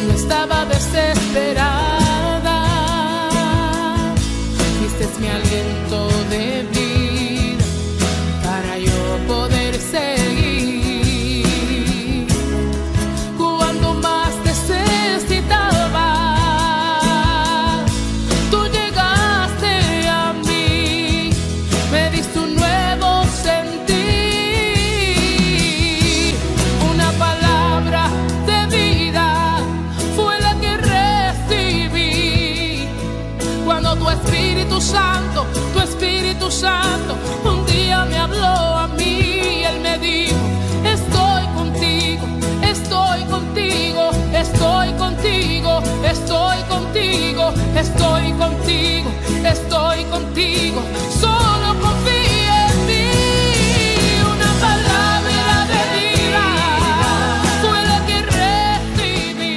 cuando estaba desesperada, fuiste mi aliento de vida para yo poder seguir. Cuando más necesitaba, tú llegaste a mí, me diste un nuevo sentir. Una palabra de vida fue la que recibí cuando tu Espíritu Santo un día me habló a mí. Él me dijo: estoy contigo, estoy contigo, estoy contigo, estoy contigo, estoy contigo, estoy contigo. Solo confía en mí. Una palabra de vida fue la que recibí.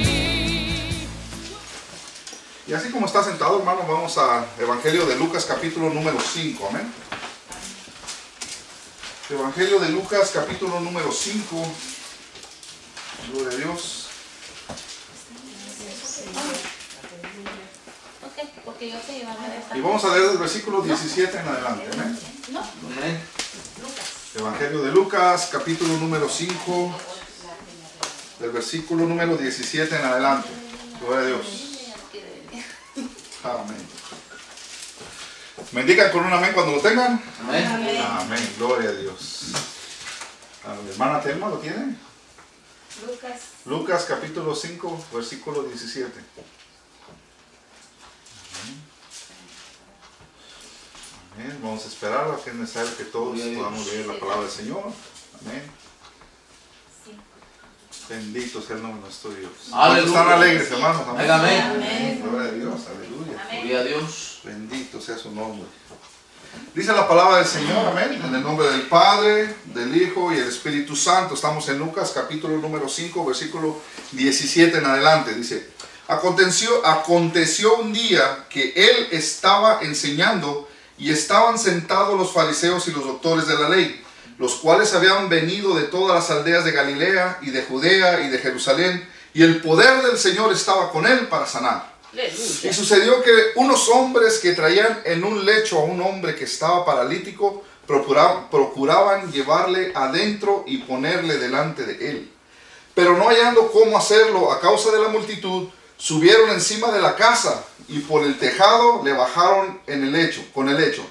Y así como está sentado, hermano, vamos al Evangelio de Lucas, capítulo número 5. Amén. Evangelio de Lucas, capítulo número 5. Gloria a Dios. Y vamos a leer del versículo 17 en adelante. Amén. Evangelio de Lucas, capítulo número 5, del versículo número 17 en adelante. Gloria a Dios. Amén. ¿Me indican con un amén cuando lo tengan? Amén. Amén. Gloria a Dios. A la hermana Telma, ¿lo tiene? Lucas capítulo 5, versículo 17. Amén. Vamos a esperar a que es necesario que todos podamos leer la palabra del Señor. Amén. Bendito sea el nombre de nuestro Dios. Aleluya. ¿Están alegres, hermanos? Amén. Amén. Gloria a Dios. Aleluya. Gloria a Dios. Bendito sea su nombre. Dice la palabra del Señor, amén, en el nombre del Padre, del Hijo y el Espíritu Santo. Estamos en Lucas capítulo número 5, versículo 17 en adelante. Dice: aconteció un día que él estaba enseñando y estaban sentados los fariseos y los doctores de la ley, los cuales habían venido de todas las aldeas de Galilea y de Judea y de Jerusalén, y el poder del Señor estaba con él para sanar. Y sucedió que unos hombres que traían en un lecho a un hombre que estaba paralítico procuraban llevarle adentro y ponerle delante de él. Pero no hallando cómo hacerlo a causa de la multitud, subieron encima de la casa y por el tejado le bajaron con el lecho,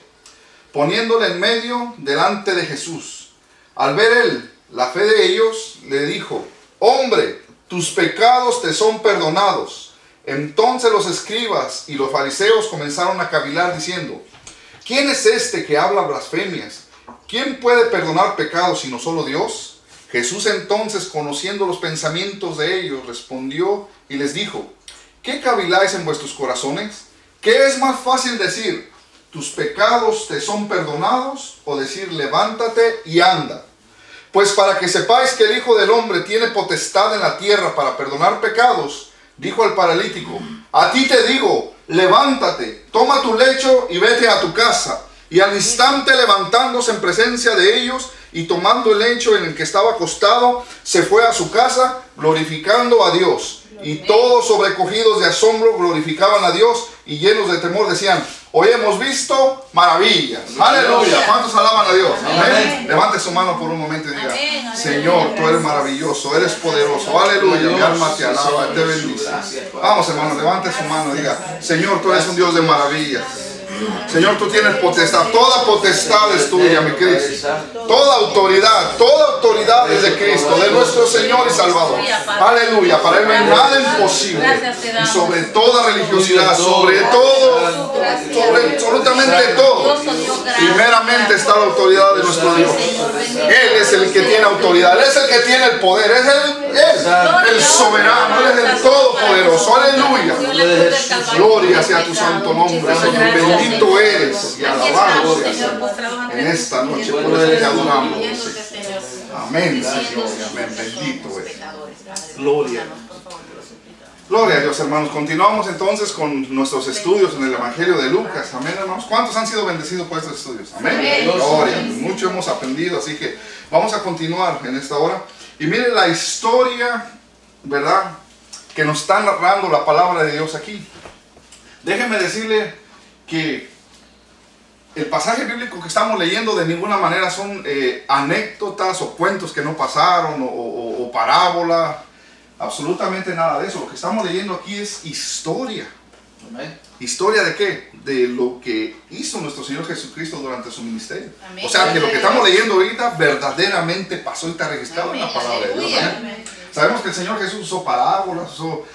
poniéndole en medio delante de Jesús. Al ver él la fe de ellos, le dijo: hombre, tus pecados te son perdonados. Entonces los escribas y los fariseos comenzaron a cavilar diciendo: ¿quién es este que habla blasfemias? ¿Quién puede perdonar pecados sino solo Dios? Jesús entonces, conociendo los pensamientos de ellos, respondió y les dijo: ¿qué caviláis en vuestros corazones? ¿Qué es más fácil decir: tus pecados te son perdonados, o decir: levántate y anda? Pues para que sepáis que el Hijo del Hombre tiene potestad en la tierra para perdonar pecados, dijo al paralítico: a ti te digo, levántate, toma tu lecho y vete a tu casa. Y al instante, levantándose en presencia de ellos y tomando el lecho en el que estaba acostado, se fue a su casa glorificando a Dios. Y todos, sobrecogidos de asombro, glorificaban a Dios, y llenos de temor decían: hoy hemos visto maravillas. Aleluya. ¿Cuántos alaban a Dios? Amén. Levante su mano por un momento y diga: Señor, tú eres maravilloso, eres poderoso. Aleluya. Mi alma te alaba, te bendice. Vamos, hermano, levante su mano y diga: Señor, tú eres un Dios de maravillas. Señor, tú tienes potestad. Toda potestad es tuya, mi Cristo. Toda autoridad es de Cristo, de nuestro Señor y Salvador. Aleluya. Para Él no hay nada imposible. Y sobre toda religiosidad, sobre todo, sobre absolutamente todo, primeramente está la autoridad de nuestro Dios. Él es el que tiene autoridad, Él es el que tiene el poder, es el soberano, Él es el todopoderoso. Aleluya. Gloria sea tu santo nombre, Señor. Bendito eres y alabado seas en esta noche, por eso te adoramos. Amén, Señor. Amén. Bendito eres. Gloria. Gloria a Dios, hermanos. Continuamos entonces con nuestros estudios en el Evangelio de Lucas. Amén, hermanos. ¿Cuántos han sido bendecidos por estos estudios? Amén. Gloria. Mucho hemos aprendido, así que vamos a continuar en esta hora. Y miren la historia, ¿verdad?, que nos está narrando la palabra de Dios aquí. Déjenme decirle que el pasaje bíblico que estamos leyendo de ninguna manera son anécdotas o cuentos que no pasaron o parábola, absolutamente nada de eso. Lo que estamos leyendo aquí es historia. Amén. ¿Historia de qué? De lo que hizo nuestro Señor Jesucristo durante su ministerio. Amén. O sea, que lo que estamos leyendo ahorita verdaderamente pasó y está registrado en la palabra de Dios. Aleluya. Amén. Sabemos que el Señor Jesús usó parábolas, usó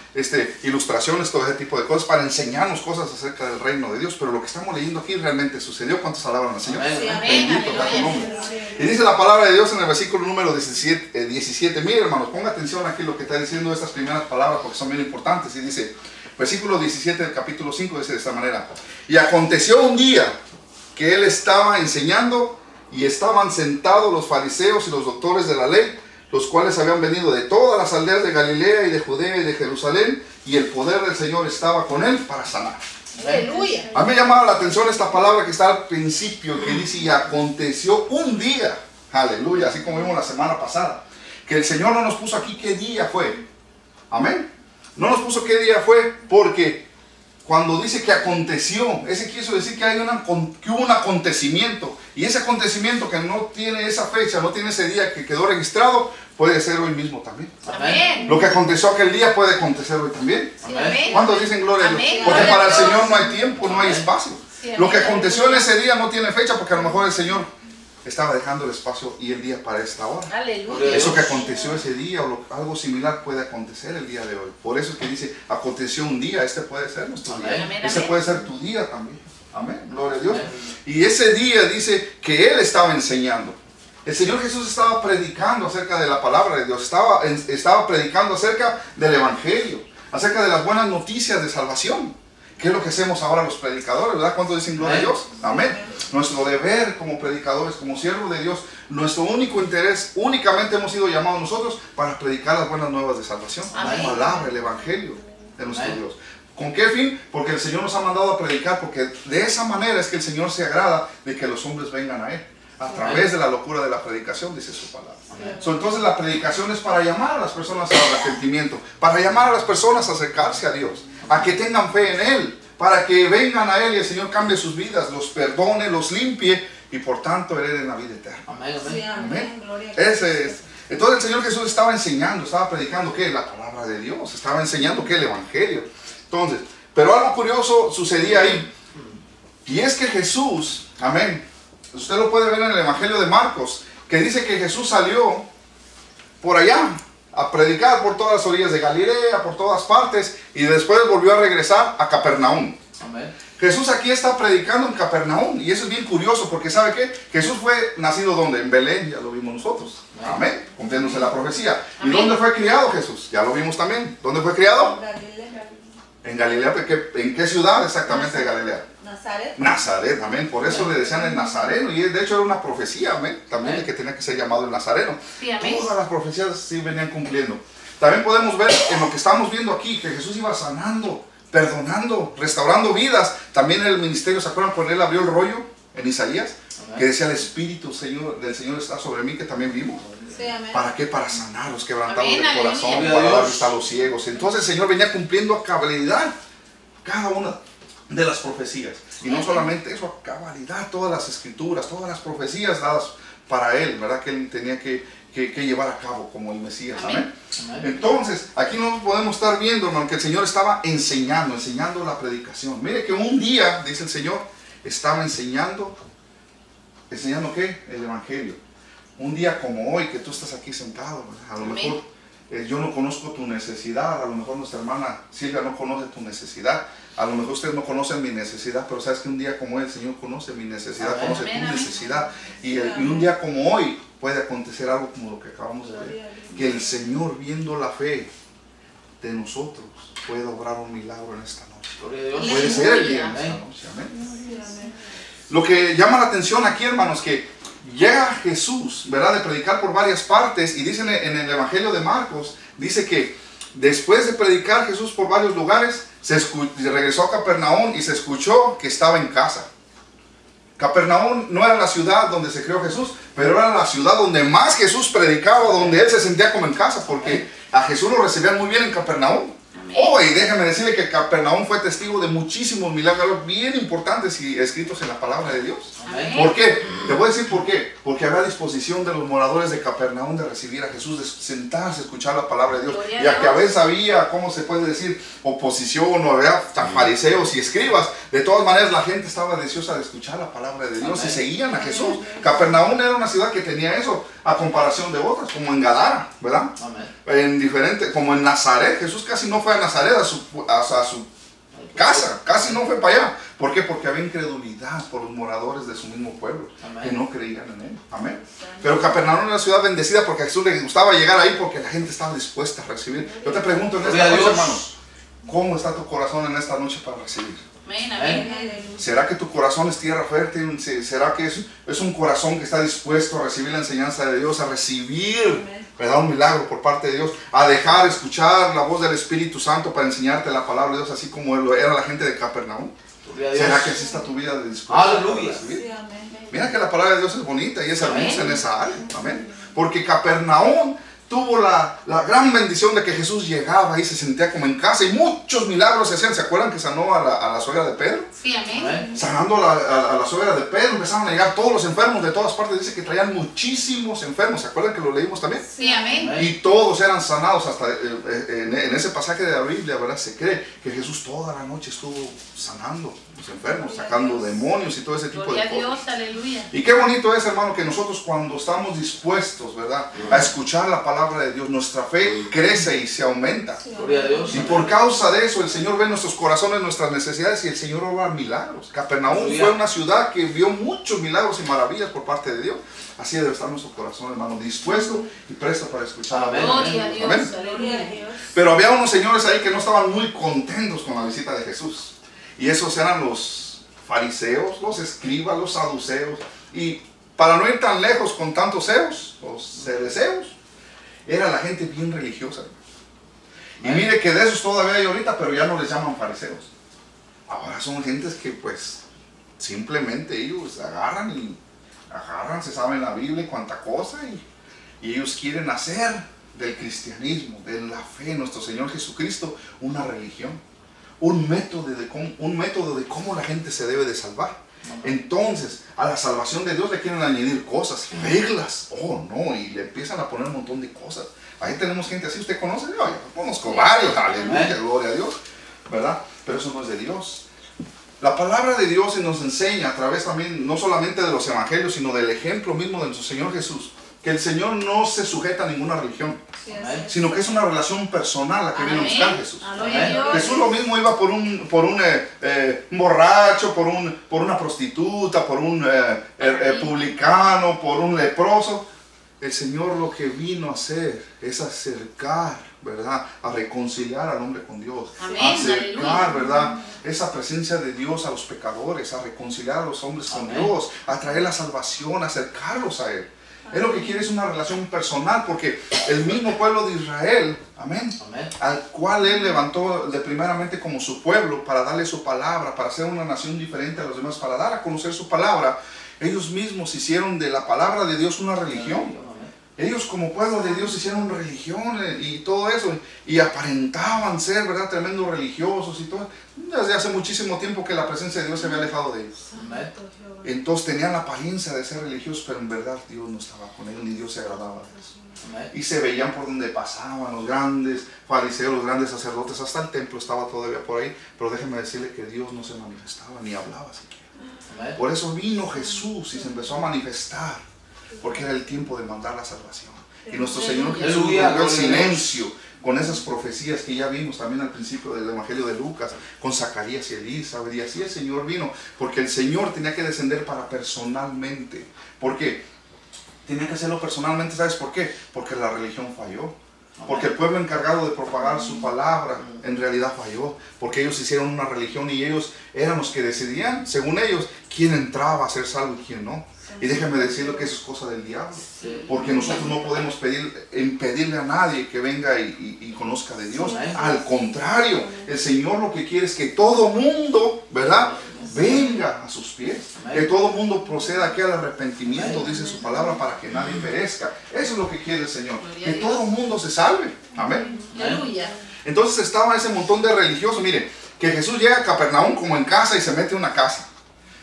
ilustraciones, todo ese tipo de cosas para enseñarnos cosas acerca del reino de Dios, pero lo que estamos leyendo aquí realmente sucedió. ¿Cuántos alaban al Señor? Amén. Sí, amén. Bendito sea su nombre. Aleluya. Y dice la palabra de Dios en el versículo número 17. Mire, hermanos, ponga atención aquí lo que está diciendo estas primeras palabras porque son bien importantes. Y dice, versículo 17 del capítulo 5, dice de esta manera: y aconteció un día que él estaba enseñando y estaban sentados los fariseos y los doctores de la ley, los cuales habían venido de todas las aldeas de Galilea y de Judea y de Jerusalén, y el poder del Señor estaba con él para sanar. Aleluya. A mí me llamaba la atención esta palabra que está al principio, que dice, y aconteció un día, aleluya, así como vimos la semana pasada, que el Señor no nos puso aquí qué día fue, amén, no nos puso qué día fue, porque cuando dice que aconteció, ese quiso decir que, que hubo un acontecimiento, y ese acontecimiento que no tiene esa fecha, no tiene ese día que quedó registrado, puede ser hoy mismo también. Amén. Lo que aconteció aquel día puede acontecer hoy también. Sí, amén. ¿Cuántos dicen gloria a Dios? Amén. Porque Gloria para el a Dios. Señor no hay tiempo, no hay espacio. Sí, Lo que amén. aconteció en ese día no tiene fecha, porque a lo mejor el Señor estaba dejando el espacio y el día para esta hora. Aleluya. Eso que aconteció ese día o algo similar puede acontecer el día de hoy. Por eso es que dice, aconteció un día, este puede ser nuestro Amén. día. Amén, Este amén. puede ser tu día también. Amén, gloria a Dios. Amén. Y ese día dice que Él estaba enseñando. El Señor Jesús estaba predicando acerca de la palabra de Dios, estaba predicando acerca del Evangelio, acerca de las buenas noticias de salvación, que es lo que hacemos ahora los predicadores, ¿verdad? ¿Cuántos dicen gloria a Dios? Amén. Nuestro deber como predicadores, como siervos de Dios, nuestro único interés, únicamente hemos sido llamados nosotros para predicar las buenas nuevas de salvación, Amén. la palabra, el Evangelio de nuestro Amén. Dios. ¿Con qué fin? Porque el Señor nos ha mandado a predicar, porque de esa manera es que el Señor se agrada de que los hombres vengan a Él. A través de la locura de la predicación, dice su palabra. Entonces la predicación es para llamar a las personas al arrepentimiento, para llamar a las personas a acercarse a Dios, a que tengan fe en Él, para que vengan a Él y el Señor cambie sus vidas, los perdone, los limpie y por tanto hereden la vida eterna. Amén. Sí, Amén. amén. Gloria a Dios. Ese es. Entonces el Señor Jesús estaba enseñando, estaba predicando ¿qué? La palabra de Dios, estaba enseñando ¿qué? El Evangelio. Entonces, pero algo curioso sucedía ahí, y es que Jesús, amén, usted lo puede ver en el Evangelio de Marcos, que dice que Jesús salió por allá a predicar por todas las orillas de Galilea, por todas partes, y después volvió a regresar a Capernaum. Amén. Jesús aquí está predicando en Capernaum, y eso es bien curioso, porque ¿sabe qué? Jesús fue nacido ¿dónde? En Belén, ya lo vimos nosotros. Amén, cumpliéndose la profecía. ¿Y Amén. dónde fue criado Jesús? Ya lo vimos también. ¿Dónde fue criado? Galilea. En Galilea. ¿En qué ciudad exactamente de Galilea? Nazaret. Nazaret, amén. Por eso le decían el Nazareno, y de hecho era una profecía, amén, también de que tenía que ser llamado el Nazareno. Sí, amén. Todas las profecías sí venían cumpliendo. También podemos ver en lo que estamos viendo aquí, que Jesús iba sanando, perdonando, restaurando vidas. También en el ministerio, ¿se acuerdan cuando él abrió el rollo en Isaías? Amén. Que decía, el Espíritu del Señor está sobre mí, que también vimos. Sí, amén. ¿Para qué? Para sanar los quebrantados Amén, de corazón, aleluya. para dar vista a los ciegos. Entonces el Señor venía cumpliendo a cabalidad cada una de las profecías. Y no solamente eso, a cabalidad, todas las escrituras, todas las profecías dadas para Él, ¿verdad? Que Él tenía que llevar a cabo como el Mesías. Amén. Amén. Entonces, aquí nos podemos estar viendo, hermano, que el Señor estaba enseñando la predicación. Mire que un día, dice el Señor, estaba enseñando ¿qué? El Evangelio. Un día como hoy, que tú estás aquí sentado, ¿verdad? A lo Amén. mejor yo no conozco tu necesidad, a lo mejor nuestra hermana Silvia no conoce tu necesidad, a lo mejor ustedes no conocen mi necesidad, pero sabes que un día como hoy el Señor conoce mi necesidad, Amén. conoce Amén, tu amén. necesidad, y un día como hoy puede acontecer algo como lo que acabamos de ver, que el Señor, viendo la fe de nosotros, puede obrar un milagro en esta noche. Gloria a Dios. Puede ser el día en Amén. esta noche, amén. Sí, amén. Lo que llama la atención aquí, hermanos, que llega Jesús, ¿verdad?, de predicar por varias partes, y dice en el Evangelio de Marcos, dice que después de predicar Jesús por varios lugares, regresó a Capernaum y se escuchó que estaba en casa. Capernaum no era la ciudad donde se crió Jesús, pero era la ciudad donde más Jesús predicaba, donde él se sentía como en casa, porque a Jesús lo recibían muy bien en Capernaum. Oh, y déjame decirle que Capernaum fue testigo de muchísimos milagros bien importantes y escritos en la palabra de Dios. Amén. ¿Por qué? Te voy a decir por qué. Porque había disposición de los moradores de Capernaum de recibir a Jesús, de sentarse, escuchar la palabra de Dios. Gloria a Y a que a Dios. veces había, ¿cómo se puede decir? Oposición, o había hasta fariseos y escribas. De todas maneras, la gente estaba deseosa de escuchar la palabra de Dios. Amén. Y seguían a Jesús. Capernaum era una ciudad que tenía eso, a comparación de otras, como en Gadara, ¿verdad? Amén. En diferente, como en Nazaret. Jesús casi no fue a Nazaret, a su casa, casi no fue para allá. ¿Por qué? Porque había incredulidad por los moradores de su mismo pueblo, Amén. que no creían en él. Amén. Pero Capernaum era una ciudad bendecida porque a Jesús le gustaba llegar ahí porque la gente estaba dispuesta a recibir. Yo te pregunto en Gloria esta a noche, Dios. hermano, ¿cómo está tu corazón en esta noche para recibir? Amén, amén. amén. ¿Será que tu corazón es tierra fértil? ¿Será que es un corazón que está dispuesto a recibir la enseñanza de Dios, a recibir, ¿verdad?, un milagro por parte de Dios, a dejar escuchar la voz del Espíritu Santo para enseñarte la palabra de Dios, así como era la gente de Capernaum? Gloria a Dios. ¿Será que así está tu vida de dispuesta Aleluya. para recibir? Sí, amén. Mira que la palabra de Dios es bonita y es hermosa Amén. en esa área. Amén. Porque Capernaum tuvo la gran bendición de que Jesús llegaba y se sentía como en casa y muchos milagros se hacían. ¿Se acuerdan que sanó a la suegra de Pedro? Sí, amén. Amén. Sanando a la suegra de Pedro, empezaron a llegar todos los enfermos de todas partes. Dice que traían muchísimos enfermos. ¿Se acuerdan que lo leímos también? Sí, amén. Amén. Y todos eran sanados. Hasta en ese pasaje de la Biblia, ¿verdad?, se cree que Jesús toda la noche estuvo sanando los enfermos, Gloria a sacando Dios. demonios y todo ese tipo Gloria de a cosas. Dios, aleluya. Y qué bonito es, hermano, que nosotros cuando estamos dispuestos, ¿verdad?, a escuchar la palabra de Dios, nuestra fe crece y se aumenta. Gloria a Dios. Y por causa de eso, el Señor ve nuestros corazones, nuestras necesidades, y el Señor obra milagros. Capernaum Aleluya. fue una ciudad que vio muchos milagros y maravillas por parte de Dios. Así debe estar nuestro corazón, hermano, dispuesto y presto para escuchar la Amén. palabra. Gloria a Dios, Amén. aleluya. Pero había unos señores ahí que no estaban muy contentos con la visita de Jesús. Y esos eran los fariseos, los escribas, los saduceos. Y para no ir tan lejos con tantos seos, los cereseos, era la gente bien religiosa. Y mire que de esos todavía hay ahorita, pero ya no les llaman fariseos. Ahora son gentes que pues simplemente ellos agarran, se saben la Biblia y cuánta cosa, y ellos quieren hacer del cristianismo, de la fe en nuestro Señor Jesucristo, una religión, un método de cómo la gente se debe de salvar. Entonces, a la salvación de Dios le quieren añadir cosas, reglas, oh no, y le empiezan a poner un montón de cosas. Ahí tenemos gente así, ¿usted conoce? Yo conozco varios, aleluya, gloria a Dios, ¿verdad? Pero eso no es de Dios. La palabra de Dios nos enseña a través también, no solamente de los evangelios, sino del ejemplo mismo de nuestro Señor Jesús, que el Señor no se sujeta a ninguna religión, Amén. sino que es una relación personal la que viene a buscar Amén. Jesús. Gloria a Dios. Jesús lo mismo iba por un borracho, por una prostituta, por un publicano, por un leproso. El Señor lo que vino a hacer es acercar, ¿verdad?, a reconciliar al hombre con Dios. Amén, Acercar, aleluya. ¿verdad?, esa presencia de Dios a los pecadores, a reconciliar a los hombres con Amén. Dios, a traer la salvación, a acercarlos a Él. Él lo que quiere es una relación personal, porque el mismo pueblo de Israel, amén, Amén. al cual Él levantó primeramente como su pueblo para darle su palabra, para ser una nación diferente a los demás, para dar a conocer su palabra, ellos mismos hicieron de la palabra de Dios una religión. Ellos como pueblo de Dios hicieron religión y todo eso, y aparentaban ser, ¿verdad?, tremendos religiosos y todo. Desde hace muchísimo tiempo que la presencia de Dios se había alejado de ellos. Amén. Entonces tenían la apariencia de ser religiosos, pero en verdad Dios no estaba con ellos, ni Dios se agradaba de eso. Amén. Y se veían por donde pasaban los grandes fariseos, los grandes sacerdotes, hasta el templo estaba todavía por ahí, pero déjenme decirle que Dios no se manifestaba ni hablaba siquiera. Amén. Por eso vino Jesús y se empezó a manifestar, porque era el tiempo de mandar la salvación. Y nuestro Señor Jesús Aleluya, rompió el gloria a Dios. silencio con esas profecías que ya vimos también al principio del Evangelio de Lucas, con Zacarías y Elizabeth, y así el Señor vino, porque el Señor tenía que descender para personalmente. ¿Por qué? Tenía que hacerlo personalmente, ¿sabes por qué? Porque la religión falló. Porque el pueblo encargado de propagar su palabra en realidad falló. Porque ellos hicieron una religión y ellos eran los que decidían, según ellos, quién entraba a ser salvo y quién no. Y déjenme decirle que eso es cosa del diablo. Porque nosotros no podemos impedirle a nadie que venga y conozca de Dios. Al contrario, el Señor lo que quiere es que todo mundo, ¿verdad?, venga a sus pies. Que todo mundo proceda aquí al arrepentimiento, dice su palabra, para que nadie perezca. Eso es lo que quiere el Señor. Que todo mundo se salve. Amén. Aleluya. Entonces estaba ese montón de religiosos. Mire, que Jesús llega a Capernaum como en casa y se mete en una casa.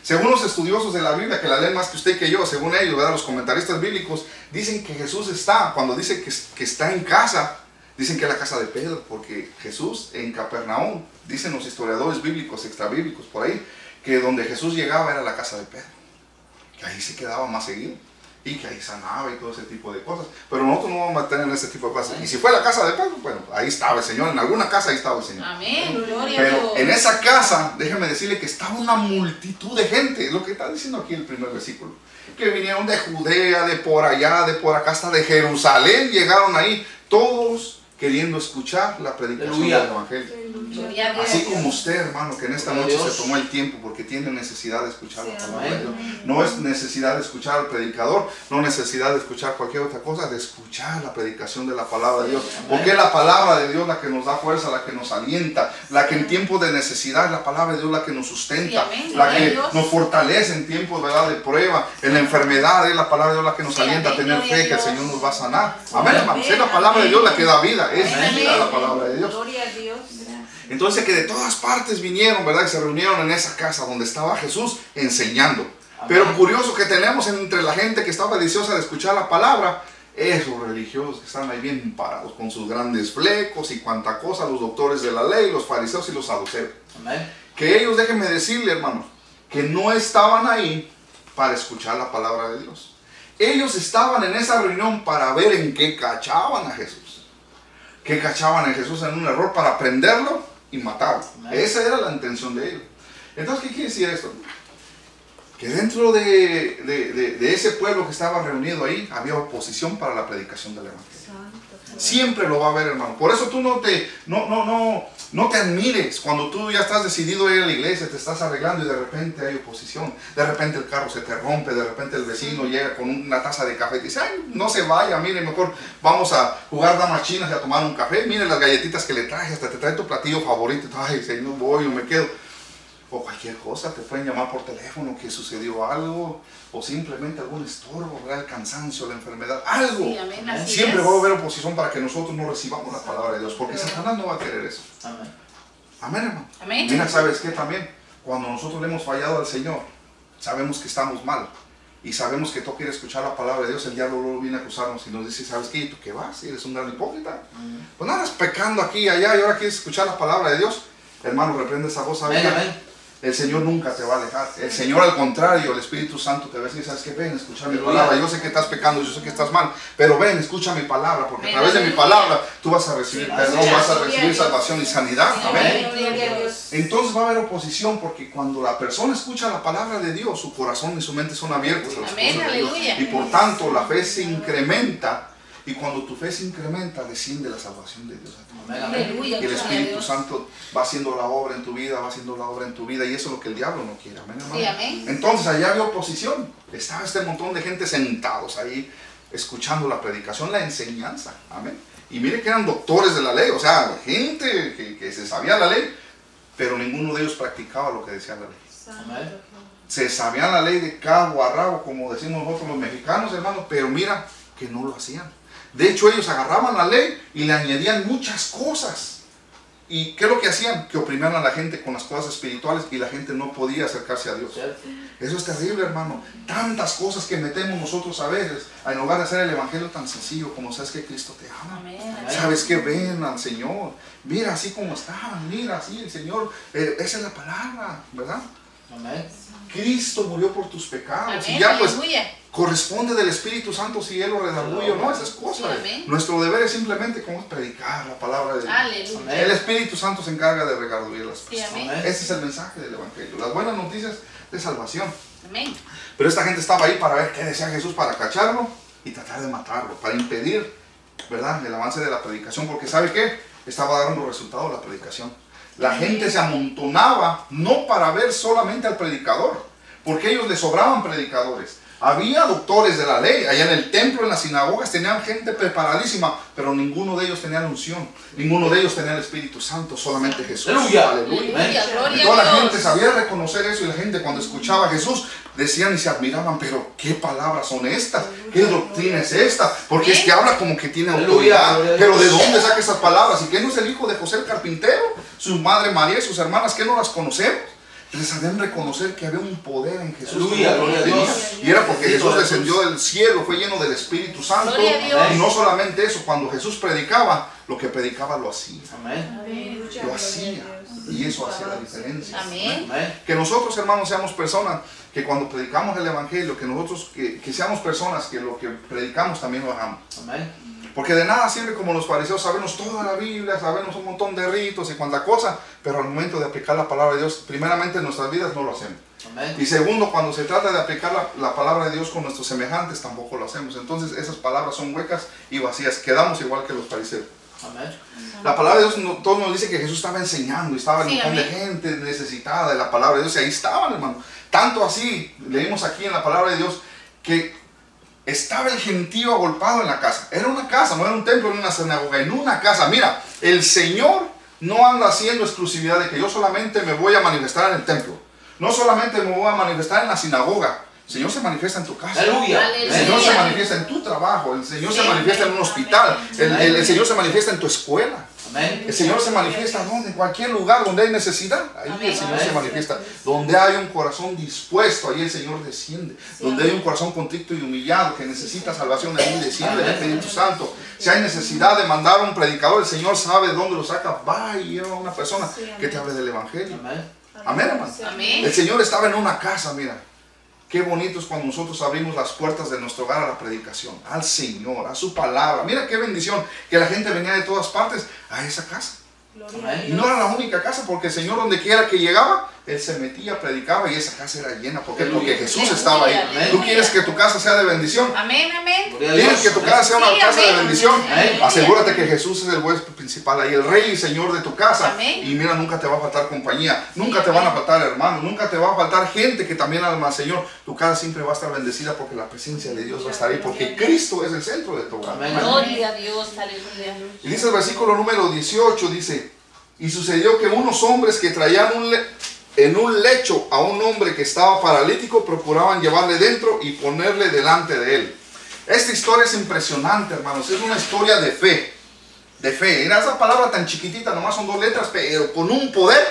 Según los estudiosos de la Biblia, que la leen más que usted y que yo, según ellos, ¿verdad? Los comentaristas bíblicos, dicen que Jesús está, cuando dice que está en casa, dicen que es la casa de Pedro, porque Jesús en Capernaum, dicen los historiadores bíblicos, extrabíblicos por ahí, que donde Jesús llegaba era la casa de Pedro, que ahí se quedaba más seguido y que ahí sanaba y todo ese tipo de cosas. Pero nosotros no vamos a tener ese tipo de cosas. Y si fue la casa de Pedro, bueno, ahí estaba el Señor, en alguna casa ahí estaba el Señor. Amén. Gloria a Dios. Pero en esa casa, déjeme decirle que estaba una multitud de gente, es lo que está diciendo aquí el primer versículo, que vinieron de Judea, de por allá, de por acá, hasta de Jerusalén, llegaron ahí, todos queriendo escuchar la predicación del Evangelio. Gloria a Dios. Así como usted, hermano, que en esta noche se tomó el tiempo porque tiene necesidad de escuchar la palabra de Dios. No es necesidad de escuchar al predicador, no necesidad de escuchar cualquier otra cosa, de escuchar la predicación de la palabra de Dios. Porque es la palabra de Dios la que nos da fuerza, la que nos alienta, la que en tiempos de necesidad es la palabra de Dios la que nos sustenta, la que nos fortalece en tiempos, ¿verdad?, de prueba. En la enfermedad es la palabra de Dios la que nos alienta a tener fe que el Señor nos va a sanar. Amén, hermanos. Es la palabra de Dios la que da vida, es vida la palabra de Dios. Gloria a Dios. Entonces que de todas partes vinieron, ¿verdad? Y se reunieron en esa casa donde estaba Jesús enseñando. Pero curioso que tenemos entre la gente que estaba deseosa de escuchar la palabra, esos religiosos que están ahí bien parados con sus grandes flecos y cuanta cosa, los doctores de la ley, los fariseos y los saduceos. Que ellos, déjenme decirle, hermanos, que no estaban ahí para escuchar la palabra de Dios. Ellos estaban en esa reunión para ver en qué cachaban a Jesús. Que cachaban a Jesús en un error para prenderlo y matarlo. Esa era la intención de ellos. Entonces, ¿qué quiere decir esto? Que dentro de ese pueblo que estaba reunido ahí, había oposición para la predicación del Evangelio. Siempre lo va a haber, hermano. Por eso tú no te admires cuando tú ya estás decidido a ir a la iglesia, te estás arreglando y de repente hay oposición. De repente el carro se te rompe, de repente el vecino llega con una taza de café y dice, ay, no se vaya, mire, mejor vamos a jugar damas chinas y a tomar un café. Mire las galletitas que le traje, hasta te trae tu platillo favorito. Ay, señor, voy o me quedo. O cualquier cosa, te pueden llamar por teléfono que sucedió algo, o simplemente algún estorbo, ¿verdad? El cansancio, la enfermedad, algo. Sí, amén, siempre va a haber oposición para que nosotros no recibamos la palabra de Dios, porque Satanás no va a querer eso. Amén. Amén, hermano. Amén. Mira, ¿sabes qué también? Cuando nosotros le hemos fallado al Señor, sabemos que estamos mal, y sabemos que tú quieres escuchar la palabra de Dios, el diablo luego viene a acusarnos y nos dice, ¿sabes qué? ¿Y tú qué vas? Eres un gran hipócrita. Pues nada, estás pecando aquí y allá, y ahora quieres escuchar la palabra de Dios. Hermano, reprende esa voz. Amén, amén. El Señor nunca te va a dejar. El Señor, al contrario, el Espíritu Santo te va a decir, ¿sabes qué? Ven, escucha mi palabra. Yo sé que estás pecando, yo sé que estás mal, pero ven, escucha mi palabra, porque a través de mi palabra tú vas a recibir perdón, vas a recibir salvación y sanidad. Amén. Entonces va a haber oposición, porque cuando la persona escucha la palabra de Dios, su corazón y su mente son abiertos a las cosas de Dios. Y por tanto, la fe se incrementa. Y cuando tu fe se incrementa, desciende la salvación de Dios a ti. Aleluya. Y el Espíritu Santo va haciendo la obra en tu vida, va haciendo la obra en tu vida. Y eso es lo que el diablo no quiere. Amén, hermano. Sí, amén. Entonces allá había oposición. Estaba este montón de gente sentados ahí, escuchando la predicación, la enseñanza. Amén. Y mire que eran doctores de la ley. O sea, gente que se sabía la ley, pero ninguno de ellos practicaba lo que decía la ley. Amén. Se sabían la ley de cabo a rabo, como decimos nosotros los mexicanos, hermanos, pero mira que no lo hacían. De hecho, ellos agarraban la ley y le añadían muchas cosas. ¿Y qué es lo que hacían? Que oprimían a la gente con las cosas espirituales y la gente no podía acercarse a Dios. Eso es terrible, hermano. Tantas cosas que metemos nosotros a veces, en lugar de hacer el evangelio tan sencillo como sabes que Cristo te ama. Amén. Sabes que ven al Señor. Mira así como está, mira así el Señor. Esa es la palabra, ¿verdad? Amén. Cristo murió por tus pecados. Amén. Y ya pues Aleluya. corresponde del Espíritu Santo si Él lo redarguye o no, esas cosas. Sí, Nuestro deber es simplemente como predicar la palabra de Dios. Aleluya. El Espíritu Santo se encarga de redarguir las Sí, personas. amén. Ese es el mensaje del Evangelio, las buenas noticias de salvación. Amén. Pero esta gente estaba ahí para ver qué decía Jesús, para cacharlo y tratar de matarlo, para impedir, ¿verdad?, el avance de la predicación, porque ¿sabe qué? Estaba dando resultado la predicación. La gente se amontonaba no para ver solamente al predicador, porque ellos le sobraban predicadores. Había doctores de la ley, allá en el templo, en las sinagogas, tenían gente preparadísima, pero ninguno de ellos tenía la unción, ninguno de ellos tenía el Espíritu Santo, solamente Jesús. Aleluya. Aleluya. Gloria Y a toda la Dios. gente sabía reconocer eso, y la gente cuando escuchaba a Jesús decían y se admiraban, pero ¿qué palabras son estas? ¿Qué doctrina es esta? Porque es que habla como que tiene autoridad, Aleluya. pero ¿de dónde saca esas palabras? ¿Y qué no es el hijo de José el carpintero? Su madre María y sus hermanas, ¿qué no las conocemos? Les sabían reconocer que había un poder en Jesús. Aleluya, que no gloria a tenía. Dios. Y era porque Bendito Jesús Jesús. descendió del cielo, fue lleno del Espíritu Santo. Gloria a Dios. Y no solamente eso, cuando Jesús predicaba, lo que predicaba lo hacía. Amén. Lo hacía. Y eso hacía la diferencia. Amén. Amén. Que nosotros, hermanos, seamos personas que cuando predicamos el Evangelio, que nosotros, que seamos personas que lo que predicamos también lo hagamos. Amén. Porque de nada sirve como los fariseos, sabemos toda la Biblia, sabemos un montón de ritos y cuanta cosa, pero al momento de aplicar la palabra de Dios, primeramente en nuestras vidas no lo hacemos. Amén. Y segundo, cuando se trata de aplicar la palabra de Dios con nuestros semejantes, tampoco lo hacemos. Entonces esas palabras son huecas y vacías, quedamos igual que los fariseos. Amén. La palabra de Dios, todos nos dice que Jesús estaba enseñando y estaba en un Sí, montón de amén. gente necesitada de la palabra de Dios, y ahí estaban, hermano. Tanto así, leímos aquí en la palabra de Dios, que estaba el gentío agolpado en la casa. Era una casa, no era un templo ni una sinagoga, en una casa. Mira, el Señor no anda haciendo exclusividad de que yo solamente me voy a manifestar en el templo. No solamente me voy a manifestar en la sinagoga. El Señor se manifiesta en tu casa. Aleluya. El Señor se Aleluya. manifiesta en tu trabajo. El Señor se Sí, manifiesta en un hospital. El Señor se manifiesta en tu escuela. Amén. El Señor se manifiesta ¿dónde? En cualquier lugar donde hay necesidad. Ahí Amén. el Señor Amén. se manifiesta. Donde hay un corazón dispuesto, ahí el Señor desciende. Donde hay un corazón contrito y humillado que necesita salvación, ahí desciende el Espíritu Santo. Si hay necesidad de mandar a un predicador, el Señor sabe dónde lo saca. Va y lleva a una persona que te hable del Evangelio. Amén. Amén, hermano. Amén. El Señor estaba en una casa, mira. Qué bonito es cuando nosotros abrimos las puertas de nuestro hogar a la predicación, al Señor, a su palabra. Mira qué bendición que la gente venía de todas partes a esa casa. Y no era la única casa, porque el Señor donde quiera que llegaba, Él se metía, predicaba y esa casa era llena. ¿Por qué? Porque Jesús estaba ahí. Aleluya. ¿Tú quieres que tu casa sea de bendición? Amén, amén. Gloria a ¿Quieres Dios. que tu casa sea una Sí, casa de amén. bendición? Amén. Asegúrate que Jesús es el huésped principal ahí, el rey y señor de tu casa. Amén. Y mira, nunca te va a faltar compañía, nunca te van a faltar hermanos, nunca te va a faltar gente que también ama al Señor. Tu casa siempre va a estar bendecida porque la presencia de Dios va a estar ahí, porque Cristo es el centro de tu hogar. Amén. Gloria a Dios. Aleluya. Y dice el versículo número 18, dice: y sucedió que unos hombres que traían en un lecho a un hombre que estaba paralítico, procuraban llevarle dentro y ponerle delante de él. Esta historia es impresionante, hermanos. Es una historia de fe. De fe. Mira esa palabra tan chiquitita, nomás son 2 letras, pero con un poder.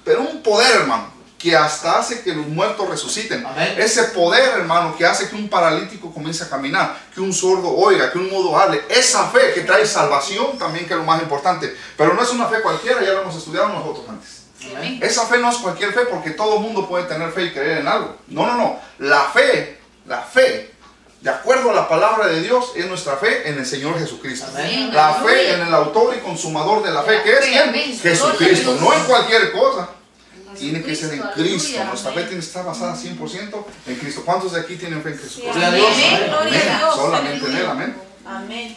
Pero un poder, hermano, que hasta hace que los muertos resuciten. Amén. Ese poder, hermano, que hace que un paralítico comience a caminar, que un sordo oiga, que un mudo hable. Esa fe que trae salvación también, que es lo más importante. Pero no es una fe cualquiera, ya lo hemos estudiado nosotros antes. Amén. Esa fe no es cualquier fe, porque todo mundo puede tener fe y creer en algo. No, no, no. La fe, de acuerdo a la palabra de Dios, es nuestra fe en el Señor Jesucristo. Amén. La fe en el autor y consumador de la fe, que es ¿quién? Amén. Jesucristo. No en cualquier cosa. Tiene que ser en Cristo, Cristo. aleluya, Nuestra fe amén. tiene que estar basada 100% en Cristo. ¿Cuántos de aquí tienen fe en Jesucristo? Gloria a Dios. Amén. Gloria a Dios. Solamente en Él, Aleluya. amén. Amén.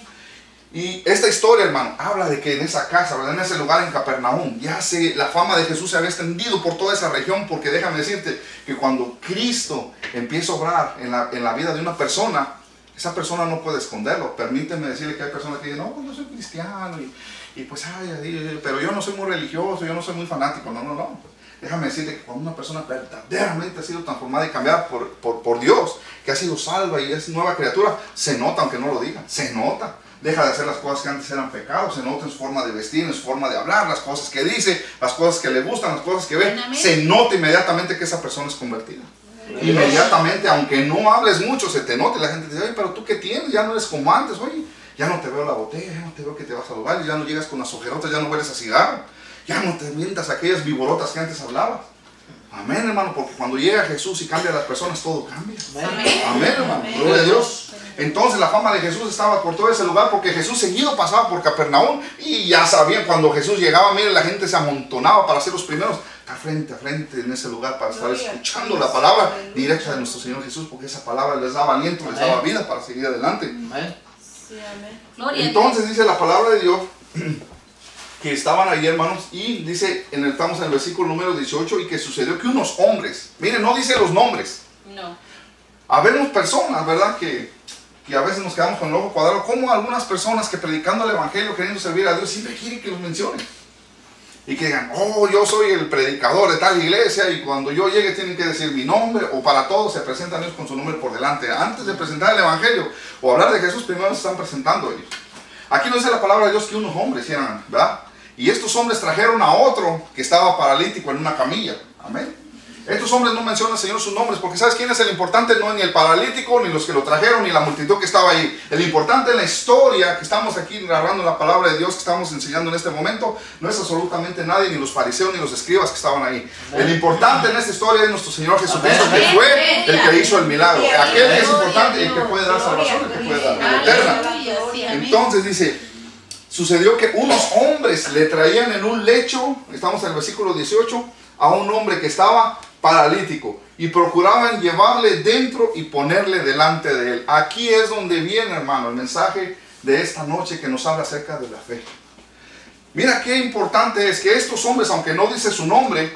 Y esta historia, hermano, habla de que en esa casa, ¿verdad? En ese lugar en Capernaum, la fama de Jesús se había extendido por toda esa región, porque déjame decirte que cuando Cristo empieza a obrar en la vida de una persona, esa persona no puede esconderlo. Permíteme decirle que hay personas que dicen, no, yo soy cristiano, y pues, pero yo no soy muy religioso, yo no soy muy fanático. No, no, no. Déjame decirte que cuando una persona verdaderamente ha sido transformada y cambiada por Dios, que ha sido salva y es nueva criatura, se nota, aunque no lo digan, se nota. Deja de hacer las cosas que antes eran pecados, se nota en su forma de vestir, en su forma de hablar, las cosas que dice, las cosas que le gustan, las cosas que ve. Amén. Se nota inmediatamente que esa persona es convertida. Inmediatamente, aunque no hables mucho, se te nota y la gente dice, oye, pero tú qué tienes, ya no eres como antes, oye, ya no te veo la botella, ya no te veo que te vas a los bailes, ya no llegas con las ojerotas, ya no hueles a cigarro, ya no te mientas aquellas viborotas que antes hablabas. Amén, hermano, porque cuando llega Jesús y cambia a las personas, todo cambia. Amén. Amén, hermano, gloria a Dios. Entonces la fama de Jesús estaba por todo ese lugar, porque Jesús seguido pasaba por Capernaum y ya sabían, cuando Jesús llegaba, mire, la gente se amontonaba para ser los primeros, estar frente a frente en ese lugar para estar escuchando la palabra directa de nuestro Señor Jesús, porque esa palabra les daba aliento, les daba vida para seguir adelante. Amén. Sí, amén. Gloria a Dios. Entonces dice la palabra de Dios que estaban ahí, hermanos, y dice, estamos en el versículo número 18, y que sucedió que unos hombres, miren, no dice los nombres, No. habemos personas, ¿verdad? Que a veces nos quedamos con el ojo cuadrado, como algunas personas que predicando el evangelio, queriendo servir a Dios, siempre quieren que los mencionen. Y que digan, oh, yo soy el predicador de tal iglesia y cuando yo llegue tienen que decir mi nombre, o para todos se presentan ellos con su nombre por delante. Antes de presentar el evangelio o hablar de Jesús, primero se están presentando ellos. Aquí nos dice la palabra de Dios que unos hombres eran, ¿verdad? Y estos hombres trajeron a otro que estaba paralítico en una camilla. Amén. Estos hombres no mencionan, Señor, sus nombres, porque ¿sabes quién es el importante? No es ni el paralítico, ni los que lo trajeron, ni la multitud que estaba ahí. El importante en la historia que estamos aquí narrando la palabra de Dios, que estamos enseñando en este momento, no es absolutamente nadie, ni los fariseos, ni los escribas que estaban ahí. El importante en esta historia es nuestro Señor Jesucristo, que fue el que hizo el milagro. Aquel que es importante y el que puede dar salvación, el que puede dar vida eterna. Entonces dice, sucedió que unos hombres le traían en un lecho, estamos en el versículo 18, a un hombre que estaba paralítico y procuraban llevarle dentro y ponerle delante de él. Aquí es donde viene, hermano, el mensaje de esta noche que nos habla acerca de la fe. Mira qué importante es que estos hombres, aunque no dice su nombre,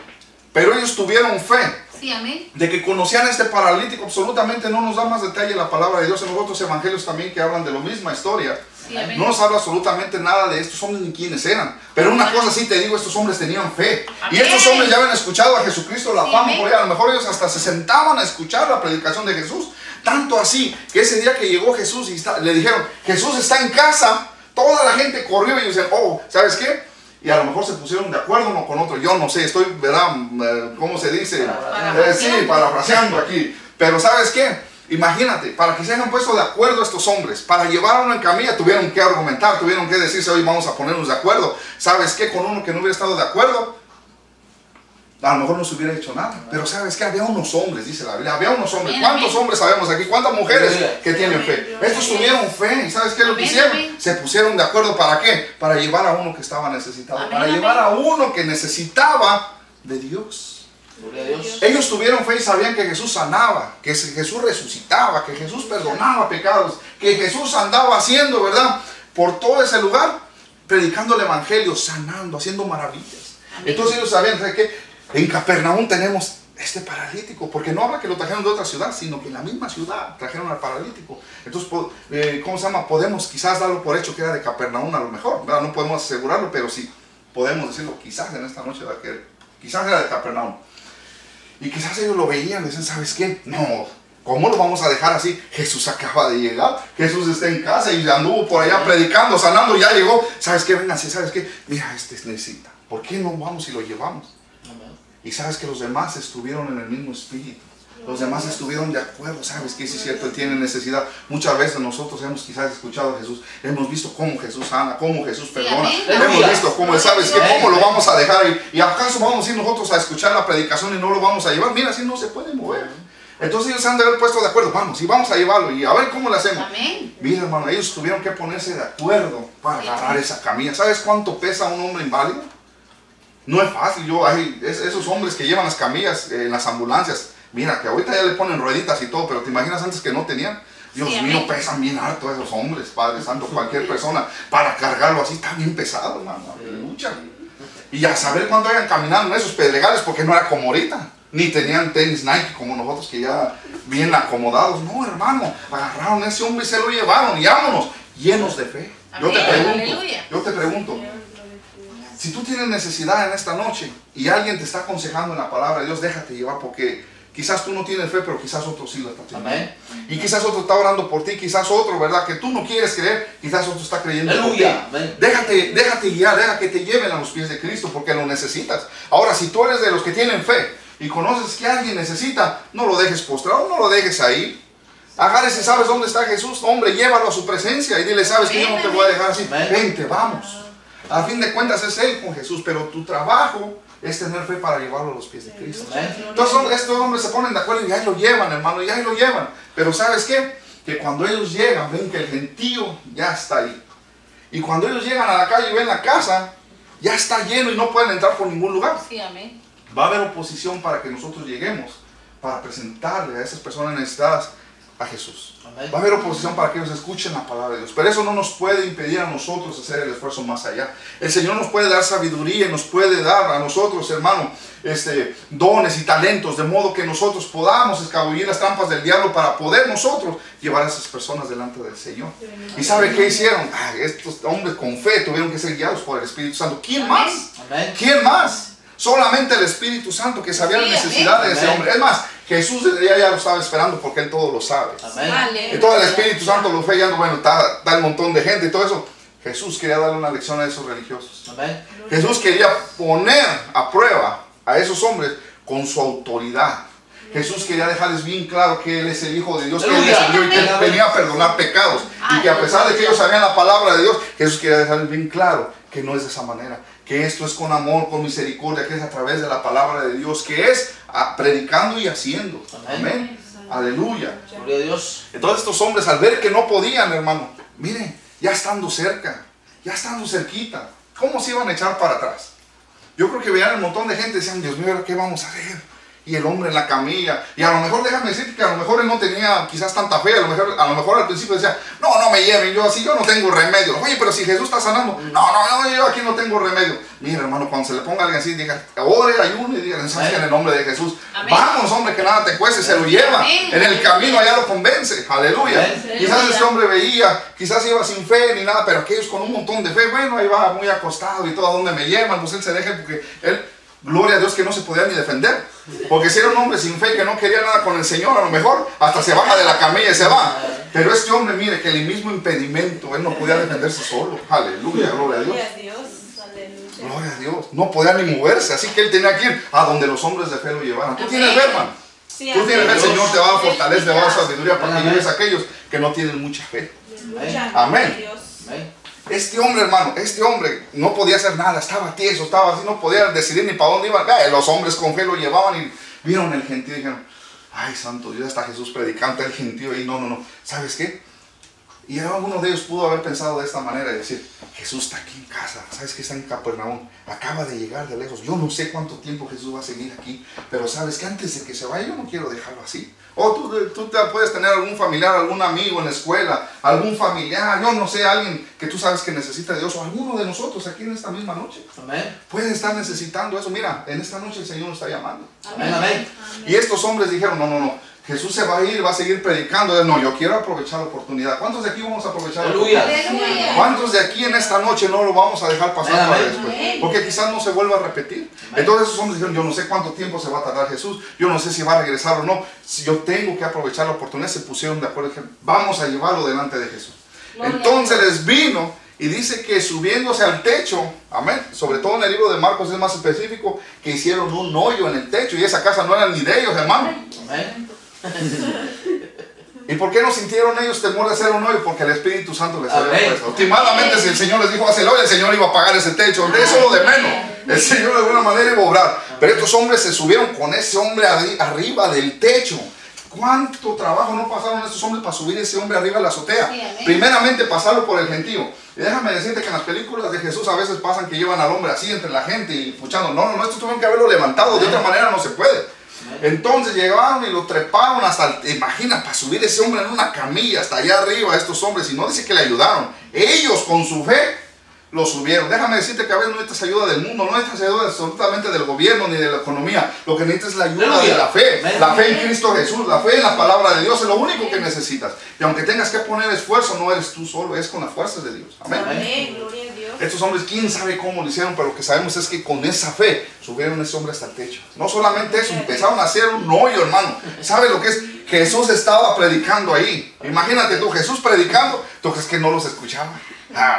pero ellos tuvieron fe. Sí, amén. De que conocían a este paralítico. Absolutamente no nos da más detalle la palabra de Dios en los otros evangelios también que hablan de la misma historia. Sí, amén. No nos habla absolutamente nada de estos hombres ni quiénes eran. Pero una cosa sí te digo, estos hombres tenían fe. Amén. Y estos hombres ya habían escuchado a Jesucristo, la Sí, fama amén. por ahí. A lo mejor ellos hasta se sentaban a escuchar la predicación de Jesús. Tanto así que ese día que llegó Jesús y le dijeron, Jesús está en casa, toda la gente corrió y dicen, oh, ¿sabes qué? Y a lo mejor se pusieron de acuerdo uno con otro. Yo no sé, estoy, ¿verdad? ¿Cómo se dice? Sí, parafraseando aquí. Pero ¿sabes qué? Imagínate, para que se hayan puesto de acuerdo estos hombres, para llevar a uno en camilla, tuvieron que argumentar, tuvieron que decirse, hoy vamos a ponernos de acuerdo. ¿Sabes qué? Con uno que no hubiera estado de acuerdo, a lo mejor no se hubiera hecho nada. Pero ¿sabes qué? Había unos hombres, dice la Biblia, había unos hombres. ¿Cuántos hombres sabemos aquí? ¿Cuántas mujeres que tienen fe? Estos tuvieron fe. ¿Y sabes qué es lo que hicieron? Se pusieron de acuerdo. ¿Para qué? Para llevar a uno que estaba necesitado. Para llevar a uno que necesitaba de Dios. Ellos tuvieron fe y sabían que Jesús sanaba, que Jesús resucitaba, que Jesús perdonaba pecados, que Jesús andaba haciendo, ¿verdad? Por todo ese lugar, predicando el evangelio, sanando, haciendo maravillas. Entonces ellos sabían, ¿sabes qué? En Capernaum tenemos este paralítico, porque no habla que lo trajeron de otra ciudad, sino que en la misma ciudad trajeron al paralítico. Entonces, ¿cómo se llama? Podemos quizás darlo por hecho que era de Capernaum a lo mejor, ¿verdad? No podemos asegurarlo, pero sí podemos decirlo quizás en esta noche, que quizás era de Capernaum. Y quizás ellos lo veían y decían, ¿sabes qué? No, ¿cómo lo vamos a dejar así? Jesús acaba de llegar, Jesús está en casa y anduvo por allá predicando, sanando, ya llegó. ¿Sabes qué? Venga, ¿sabes qué? Mira, este necesita. ¿Por qué no vamos y lo llevamos? Y sabes que los demás estuvieron en el mismo espíritu. Los demás estuvieron de acuerdo. ¿Sabes qué? Sí es cierto, él tiene necesidad. Muchas veces nosotros hemos quizás escuchado a Jesús. Hemos visto cómo Jesús sana, cómo Jesús perdona. Sí, hemos visto cómo, ¿sabes qué? ¿Cómo lo vamos a dejar ahí? ¿Y acaso vamos a ir nosotros a escuchar la predicación y no lo vamos a llevar? Mira, así no se puede mover. Entonces ellos se han de haber puesto de acuerdo. Vamos, y vamos a llevarlo y a ver cómo lo hacemos. Amén. Mira, hermano, ellos tuvieron que ponerse de acuerdo para agarrar esa camilla. ¿Sabes cuánto pesa un hombre inválido? No es fácil. Esos hombres que llevan las camillas en las ambulancias, mira que ahorita ya le ponen rueditas y todo, pero te imaginas antes que no tenían. Dios mío, pesan bien harto esos hombres, Padre Santo. Cualquier persona para cargarlo así está bien pesado, hermano. Lucha. Y a saber cuánto hayan caminado en esos pedregales, porque no era como ahorita. Ni tenían tenis Nike como nosotros, que ya bien acomodados. No, hermano, agarraron a ese hombre y se lo llevaron. Y vámonos, llenos de fe. Yo te pregunto, si tú tienes necesidad en esta noche y alguien te está aconsejando en la palabra de Dios, déjate llevar, porque quizás tú no tienes fe, pero quizás otro sí la está teniendo. Amén. Y quizás otro está orando por ti, quizás otro, ¿verdad? Que tú no quieres creer, quizás otro está creyendo por ti. Déjate guiar, deja que te lleven a los pies de Cristo, porque lo necesitas. Ahora, si tú eres de los que tienen fe y conoces que alguien necesita, no lo dejes postrado, no lo dejes ahí. Agarres y sabes dónde está Jesús, hombre, llévalo a su presencia y dile, sabes que yo no te voy a dejar así. Vente, vamos. A fin de cuentas es Él con Jesús, pero tu trabajo es tener fe para llevarlo a los pies de Cristo. Entonces estos hombres se ponen de acuerdo y ahí lo llevan, hermano, y ahí lo llevan. Pero ¿sabes qué? Que cuando ellos llegan, ven que el gentío ya está ahí. Y cuando ellos llegan a la calle y ven la casa, ya está lleno y no pueden entrar por ningún lugar. Sí, amén. Va a haber oposición para que nosotros lleguemos, para presentarle a esas personas necesitadas a Jesús. Amén. Va a haber oposición para que ellos escuchen la palabra de Dios. Pero eso no nos puede impedir a nosotros hacer el esfuerzo más allá. El Señor nos puede dar sabiduría y nos puede dar a nosotros, hermano, dones y talentos, de modo que nosotros podamos escabullir las trampas del diablo para poder nosotros llevar a esas personas delante del Señor. ¿Y sabe qué hicieron? Estos hombres con fe tuvieron que ser guiados por el Espíritu Santo. ¿Quién más? Amén. ¿Quién más? Solamente el Espíritu Santo, que sabía la necesidad de ese hombre. Es más, Jesús ya lo estaba esperando porque Él todo lo sabe. Amén. Y todo el Espíritu Santo lo fue guiando. Bueno, está un montón de gente y todo eso. Jesús quería darle una lección a esos religiosos. Amén. Jesús quería poner a prueba a esos hombres con su autoridad. Jesús quería dejarles bien claro que Él es el Hijo de Dios, que Él descendió y que Él venía a perdonar pecados. Y que a pesar de que ellos sabían la palabra de Dios, Jesús quería dejarles bien claro que no es de esa manera. Que esto es con amor, con misericordia, que es a través de la palabra de Dios, que es predicando y haciendo. Amén. Aleluya. Gloria a Dios. Entonces estos hombres, al ver que no podían, hermano, miren, ya estando cerca, ya estando cerquita, ¿cómo se iban a echar para atrás? Yo creo que veían un montón de gente y decían, Dios mío, ¿qué vamos a hacer? Y el hombre en la camilla, y a lo mejor, déjame decirte que a lo mejor él no tenía quizás tanta fe, a lo mejor al principio decía, no me lleven, yo no tengo remedio. Oye, pero si Jesús está sanando, no, yo aquí no tengo remedio. Mira, hermano, cuando se le ponga a alguien así, diga, ore, ayune, y diga, en el nombre de Jesús. Amén. Vamos, hombre, que nada te cueste, se lo lleva. Amén. En el camino allá lo convence, aleluya. Amén. Quizás este hombre veía, quizás iba sin fe ni nada, pero aquellos con un montón de fe, bueno, ahí va muy acostado y todo, ¿a dónde me llevan? Pues él se deja porque él... Gloria a Dios que no se podía ni defender. Porque si era un hombre sin fe que no quería nada con el Señor, a lo mejor hasta se baja de la camilla y se va. Pero este hombre, mire, que el mismo impedimento, él no podía defenderse solo. Aleluya, gloria a Dios. Gloria a Dios. No podía ni moverse, así que él tenía que ir a donde los hombres de fe lo llevaran. Tú tienes fe, hermano. Tú tienes fe, el Señor te va a dar fortaleza, te va a dar sabiduría para que lleves a aquellos que no tienen mucha fe. Amén. Amén. Este hombre, hermano, no podía hacer nada, estaba tieso, estaba así, no podía decidir ni para dónde iba. Los hombres con fe lo llevaban y vieron el gentío y dijeron, ay, santo Dios, está Jesús predicando el gentío y no, ¿sabes qué? Y alguno de ellos pudo haber pensado de esta manera y decir, Jesús está aquí en casa, ¿sabes que está en Capernaum? Acaba de llegar de lejos, yo no sé cuánto tiempo Jesús va a seguir aquí, pero sabes que antes de que se vaya yo no quiero dejarlo así. O tú puedes tener algún familiar, algún amigo en la escuela, algún familiar, yo no sé, alguien que tú sabes que necesita de Dios, o alguno de nosotros aquí en esta misma noche. Amén. Pueden estar necesitando eso. Mira, en esta noche el Señor nos está llamando. Amén. Amén. Y estos hombres dijeron, no, Jesús se va a ir, va a seguir predicando. No, yo quiero aprovechar la oportunidad. ¿Cuántos de aquí vamos a aprovechar la oportunidad? Aleluya. ¿Cuántos de aquí en esta noche no lo vamos a dejar pasar para después? Porque quizás no se vuelva a repetir. Entonces esos hombres dijeron, yo no sé cuánto tiempo se va a tardar Jesús, yo no sé si va a regresar o no, si yo tengo que aprovechar la oportunidad. Se pusieron de acuerdo y dijeron, vamos a llevarlo delante de Jesús. Entonces les vino y dice que subiéndose al techo, amén, sobre todo en el libro de Marcos es más específico, que hicieron un hoyo en el techo y esa casa no era ni de ellos, hermano. Amén. ¿Y por qué no sintieron ellos temor de hacer un hoyo? Porque el Espíritu Santo les había Amén. puesto. Últimamente, si el Señor les dijo hacer el hoyo, el Señor iba a pagar ese techo. De eso lo de menos. El Señor de alguna manera iba a obrar. Pero estos hombres se subieron con ese hombre arriba del techo. ¿Cuánto trabajo no pasaron estos hombres para subir ese hombre arriba de la azotea? Sí, primeramente pasarlo por el gentío. Y déjame decirte que en las películas de Jesús a veces pasan que llevan al hombre así entre la gente y puchando. No, estos tuvieron que haberlo levantado. De otra manera no se puede. Entonces llegaron y lo treparon hasta, imagina, para subir ese hombre en una camilla hasta allá arriba, estos hombres, y no dice que le ayudaron, ellos con su fe lo subieron. Déjame decirte que a veces no necesitas ayuda del mundo, no necesitas ayuda absolutamente del gobierno ni de la economía, lo que necesitas es la ayuda de la fe, la fe en Cristo Jesús, la fe en la palabra de Dios, es lo único que necesitas. Y aunque tengas que poner esfuerzo, no eres tú solo, es con las fuerzas de Dios. Amén. Amén. Gloria a Dios. Estos hombres, quién sabe cómo lo hicieron, pero lo que sabemos es que con esa fe subieron a ese hombre hasta el techo. No solamente eso, empezaron a hacer un hoyo, hermano. ¿Sabe lo que es? Jesús estaba predicando ahí. Imagínate tú, Jesús predicando, ¿tú crees que no los escuchaba?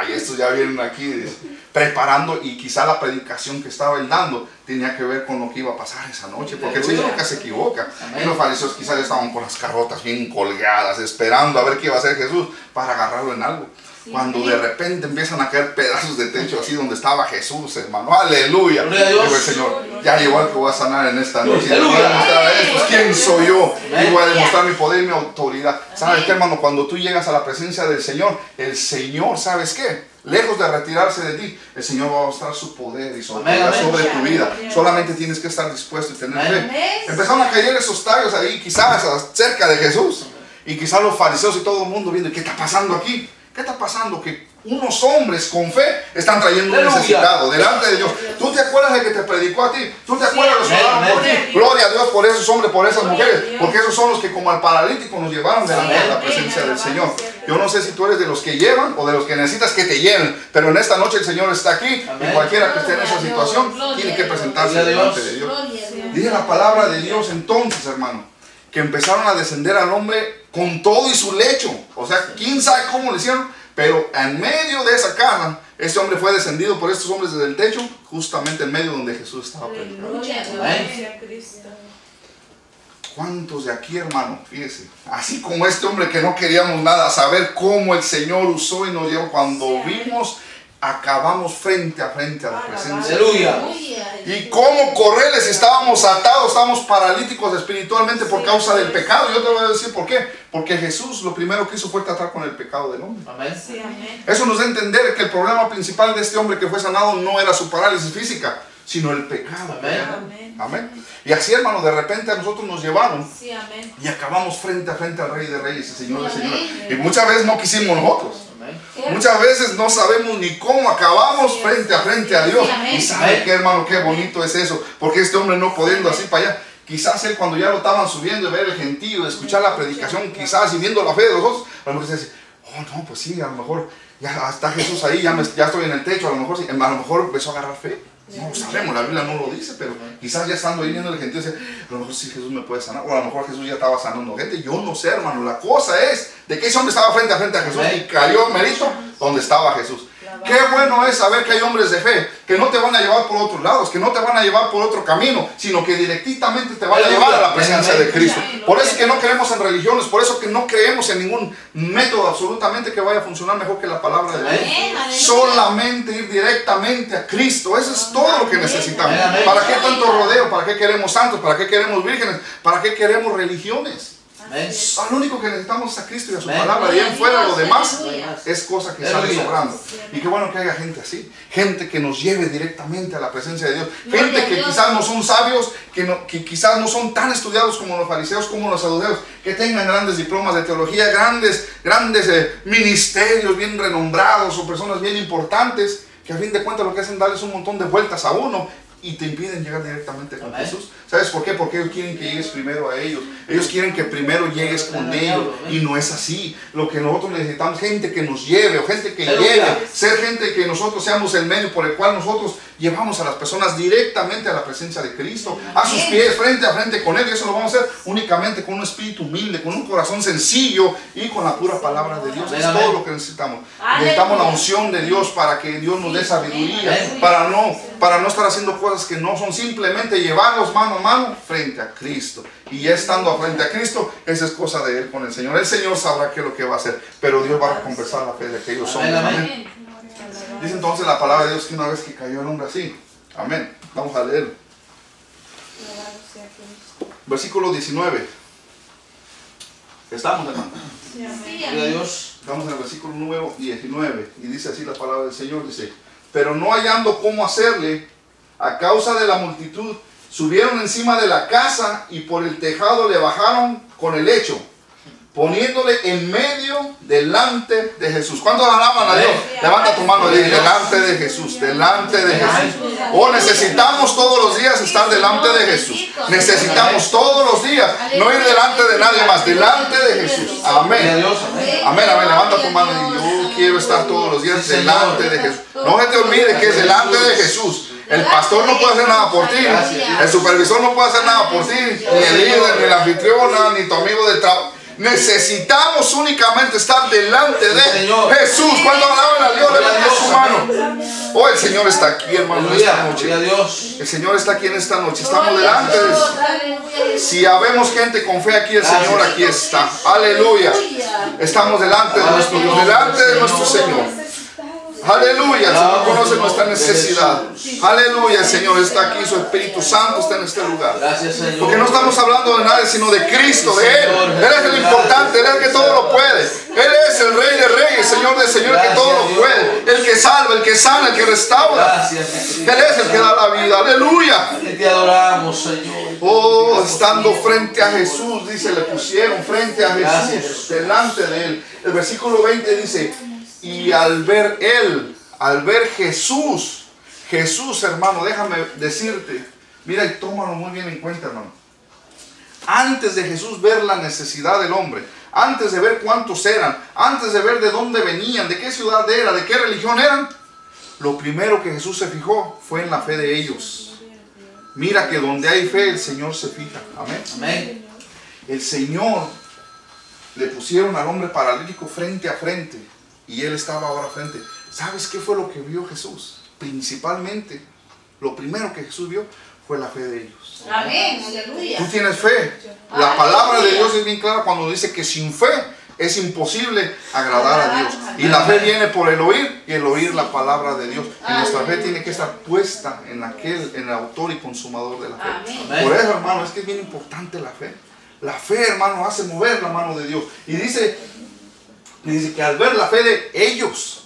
Y estos ya vienen aquí preparando, y quizá la predicación que estaba él dando tenía que ver con lo que iba a pasar esa noche, porque el Señor nunca se equivoca. Y los fariseos quizás estaban con las carrotas bien colgadas, esperando a ver qué iba a hacer Jesús para agarrarlo en algo. Cuando de repente empiezan a caer pedazos de techo así donde estaba Jesús, hermano. Aleluya. Digo el Señor, ya llegó el que voy a sanar en esta noche. Y voy a demostrar a estos quién soy yo. Y voy a demostrar mi poder y mi autoridad. ¿Sabes qué, hermano? Cuando tú llegas a la presencia del Señor, el Señor, ¿sabes qué? Lejos de retirarse de ti, el Señor va a mostrar su poder y su autoridad sobre tu vida. Solamente tienes que estar dispuesto y tener fe. Empezaron a caer esos tallos ahí, quizás cerca de Jesús. Y quizás los fariseos y todo el mundo viendo, ¿qué está pasando aquí? ¿Qué está pasando? Que unos hombres con fe están trayendo un necesitado delante de Dios. ¿Tú te acuerdas de que te predicó a ti? ¿Tú te acuerdas de los que oraron por ti? Gloria a Dios por esos hombres, por esas mujeres, porque esos son los que como al paralítico nos llevaron delante de la presencia del Señor. Yo no sé si tú eres de los que llevan o de los que necesitas que te lleven, pero en esta noche el Señor está aquí y cualquiera que esté en esa situación tiene que presentarse delante de Dios. Dice la palabra de Dios entonces, hermano, que empezaron a descender al hombre con todo y su lecho. O sea, quién sabe cómo lo hicieron, pero en medio de esa casa, este hombre fue descendido por estos hombres desde el techo, justamente en medio donde Jesús estaba predicando. ¿Cuántos de aquí, hermano? Fíjese, así como este hombre que no queríamos nada, saber cómo el Señor usó y nos llevó, cuando vimos, acabamos frente a la presencia. Aleluya. Y cómo correrles, estábamos atados, estábamos paralíticos espiritualmente por causa del pecado. Yo te voy a decir por qué. Porque Jesús lo primero que hizo fue tratar con el pecado del hombre. Amén. Eso nos da a entender que el problema principal de este hombre que fue sanado no era su parálisis física, sino el pecado. Amén. Amén. Y así, hermano, de repente a nosotros nos llevaron Sí, amén. y acabamos frente a frente al Rey de Reyes y Señor de Señores. Y muchas veces no quisimos nosotros. Muchas veces no sabemos ni cómo acabamos frente a Dios. Y sabe qué, hermano, qué bonito es eso. Porque este hombre no pudiendo así para allá. Quizás él cuando ya lo estaban subiendo y ver el gentío, escuchar la predicación, quizás y viendo la fe de los otros, a lo mejor se dice, oh no, pues sí, a lo mejor ya está Jesús ahí, ya estoy en el techo, a lo mejor sí, a lo mejor empezó a agarrar fe. No sabemos, la Biblia no lo dice, pero quizás ya estando ahí viendo el gentío, dice, a lo mejor sí Jesús me puede sanar, o a lo mejor Jesús ya estaba sanando gente. Yo no sé, hermano, la cosa es de que ese hombre estaba frente a Jesús y cayó merito donde estaba Jesús. Qué bueno es saber que hay hombres de fe que no te van a llevar por otros lados, que no te van a llevar por otro camino, sino que directamente te van a llevar a la presencia de Cristo. Por eso es que no creemos en religiones, por eso que no creemos en ningún método absolutamente que vaya a funcionar mejor que la palabra de Dios. Solamente ir directamente a Cristo, eso es todo lo que necesitamos. ¿Para qué tanto rodeo? ¿Para qué queremos santos? ¿Para qué queremos vírgenes? ¿Para qué queremos religiones? Lo único que necesitamos es a Cristo y a su palabra, y en fuera lo demás es cosa que sale sobrando. Y qué bueno que haya gente así, gente que nos lleve directamente a la presencia de Dios, gente que quizás no son sabios, que quizás no son tan estudiados como los fariseos, como los saduceos, que tengan grandes diplomas de teología, grandes ministerios bien renombrados o personas bien importantes, que a fin de cuentas lo que hacen es darles un montón de vueltas a uno y te impiden llegar directamente con Jesús. ¿Sabes por qué? Porque ellos quieren que llegues primero a ellos. Ellos quieren que primero llegues con ellos. Y no es así. Lo que nosotros necesitamos, gente que nos lleve, o gente que lleve. Ser gente que nosotros seamos el medio por el cual nosotros llevamos a las personas directamente a la presencia de Cristo. A sus pies, frente a frente con Él. Y eso lo vamos a hacer únicamente con un espíritu humilde, con un corazón sencillo y con la pura palabra de Dios. Es todo lo que necesitamos. Necesitamos la unción de Dios para que Dios nos dé sabiduría. Para no estar haciendo cosas que no son, simplemente llevarlos mano a mano frente a Cristo. Y ya estando frente a Cristo, esa es cosa de Él con el Señor. El Señor sabrá qué es lo que va a hacer, pero Dios va a recompensar la fe de aquellos hombres. Amén. Dice entonces la palabra de Dios que una vez que cayó el hombre así, amén. Vamos a leer. Versículo 19. ¿Estamos, hermano? Gloria a Dios. Estamos en el versículo número 19. Y dice así la palabra del Señor. Dice, pero no hallando cómo hacerle, a causa de la multitud, subieron encima de la casa y por el tejado le bajaron con el lecho, poniéndole en medio delante de Jesús. ¿Cuántos alaban a Dios? Levanta tu mano y dice, delante de Jesús, delante de Jesús. Oh, necesitamos todos los días estar delante de Jesús. Necesitamos todos los días no ir delante de nadie más, delante de Jesús. Amén. Amén, amén. Levanta tu mano y dice, yo quiero estar todos los días delante de Jesús. No se te olvide que es delante de Jesús. El pastor no puede hacer nada por ti, el supervisor no puede hacer nada por ti, ni el líder, ni la anfitriona, ni tu amigo del trabajo. Necesitamos únicamente estar delante de Jesús. Cuando alaban a Dios, levante su mano. Oh, el Señor está aquí, hermano, esta noche. El Señor está aquí en esta noche. Estamos delante de Él. Si habemos gente con fe aquí, el Señor aquí está. Aleluya. Estamos delante de nuestro Dios, delante de nuestro Señor. Aleluya, el Señor conoce nuestra necesidad. Aleluya, el Señor está aquí, su Espíritu Santo está en este lugar. Gracias, Señor. Porque no estamos hablando de nadie, sino de Cristo, de Él. Él es el importante, Él es el que todo lo puede. Él es el Rey de Reyes, Señor de Señor, que todo lo puede. El que salva, el que sana, el que restaura. Gracias, Él es el que da la vida. Aleluya. te adoramos, Señor. Oh, estando frente a Jesús, dice, le pusieron frente a Jesús, Gracias. delante de Él. El versículo 20 dice, y al ver Él, al ver Jesús, hermano, déjame decirte, mira y tómalo muy bien en cuenta, hermano. Antes de Jesús ver la necesidad del hombre, antes de ver cuántos eran, antes de ver de dónde venían, de qué ciudad era, de qué religión eran, lo primero que Jesús se fijó fue en la fe de ellos. Mira que donde hay fe, el Señor se fija. Amén. Amén. El Señor le pusieron al hombre paralítico frente a frente y él estaba ahora frente. ¿Sabes qué fue lo que vio Jesús? Principalmente, lo primero que Jesús vio fue la fe de ellos. Amén, aleluya. Tú tienes fe. La palabra de Dios es bien clara cuando dice que sin fe es imposible agradar a Dios. Y la fe viene por el oír y el oír la palabra de Dios. Y nuestra fe tiene que estar puesta en el autor y consumador de la fe. Amén. Por eso, hermano, es que es bien importante la fe. La fe, hermano, hace mover la mano de Dios. Y dice que al ver la fe de ellos,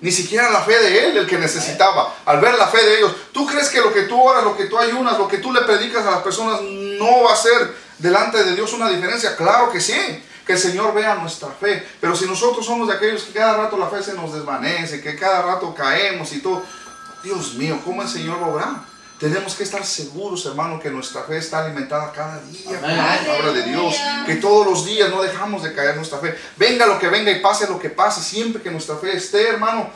ni siquiera la fe de él, el que necesitaba, al ver la fe de ellos, ¿tú crees que lo que tú oras, lo que tú ayunas, lo que tú le predicas a las personas no va a ser delante de Dios una diferencia? Claro que sí, que el Señor vea nuestra fe. Pero si nosotros somos de aquellos que cada rato la fe se nos desvanece, que cada rato caemos y todo, Dios mío, ¿cómo el Señor lo hará? Tenemos que estar seguros, hermano, que nuestra fe está alimentada cada día con la palabra de Dios. Que todos los días no dejamos de caer nuestra fe. Venga lo que venga y pase lo que pase, siempre que nuestra fe esté, hermano,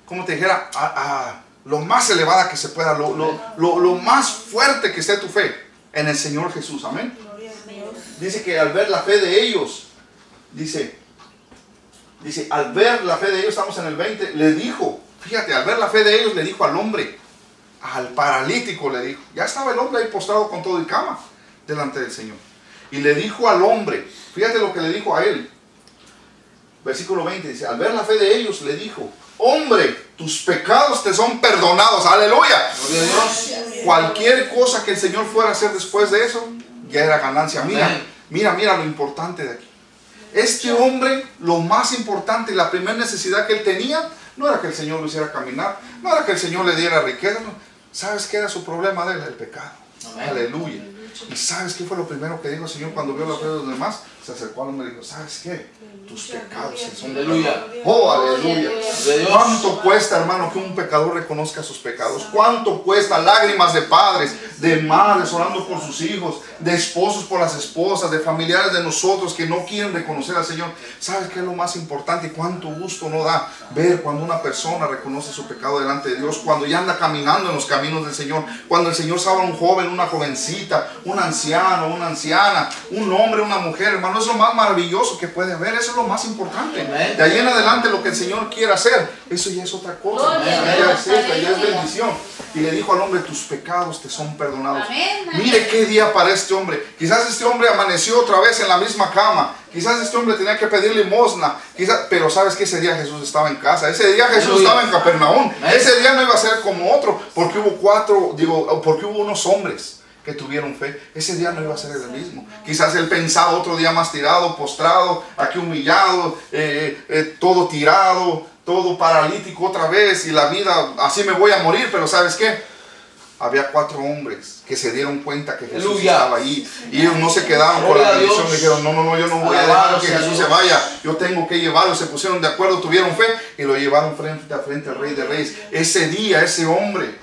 como te dijera, lo más elevada que se pueda, lo más fuerte que esté tu fe en el Señor Jesús. Amén. Dice que al ver la fe de ellos, dice, al ver la fe de ellos, estamos en el 20, le dijo, fíjate, al ver la fe de ellos, le dijo al hombre, al paralítico le dijo, ya estaba el hombre ahí postrado con todo y cama delante del Señor. Y le dijo al hombre, fíjate lo que le dijo a él. Versículo 20 dice, al ver la fe de ellos, le dijo, hombre, tus pecados te son perdonados. Aleluya. Gloria a Dios. Cualquier cosa que el Señor fuera a hacer después de eso, ya era ganancia. Mira lo importante de aquí. Este hombre, lo más importante y la primera necesidad que él tenía, no era que el Señor lo hiciera caminar, no era que el Señor le diera riqueza. No. ¿Sabes qué era su problema de él? El pecado. Amén. Aleluya. ¿Y sabes qué fue lo primero que dijo el Señor cuando vio la fe de los demás? Se acercó al hombre y dijo, ¿sabes qué? Tus pecados son perdonados. Oh, aleluya. ¿Cuánto cuesta, hermano, que un pecador reconozca sus pecados? ¿Cuánto cuesta lágrimas de padres, de madres orando por sus hijos, de esposos por las esposas, de familiares de nosotros que no quieren reconocer al Señor? ¿Sabes qué es lo más importante? ¿Cuánto gusto no da ver cuando una persona reconoce su pecado delante de Dios? Cuando ya anda caminando en los caminos del Señor. Cuando el Señor salva a un joven, una jovencita, un anciano, una anciana, un hombre, una mujer, hermano, es lo más maravilloso que puede haber. Eso es lo más importante. Amén. De ahí en adelante lo que el Señor quiere hacer, eso ya es otra cosa. Ya es bendición. Y le dijo al hombre, tus pecados te son perdonados. Amén. Mire qué día para este hombre. Quizás este hombre amaneció otra vez en la misma cama. Quizás este hombre tenía que pedir limosna. Pero sabes que ese día Jesús estaba en casa. Ese día Jesús estaba en Capernaum. Ese día no iba a ser como otro. Porque hubo unos hombres que tuvieron fe. Ese día no iba a ser el mismo. Quizás él pensaba otro día más tirado, postrado, aquí humillado, todo tirado, todo paralítico otra vez, y la vida, así me voy a morir. Pero ¿sabes qué? Había 4 hombres que se dieron cuenta que Jesús estaba ahí, y ellos no se quedaron con la bendición. Dijeron, no, yo no voy a dejar que Jesús se vaya, yo tengo que llevarlo. Se pusieron de acuerdo, tuvieron fe y lo llevaron frente a frente al Rey de Reyes. Ese día, ese hombre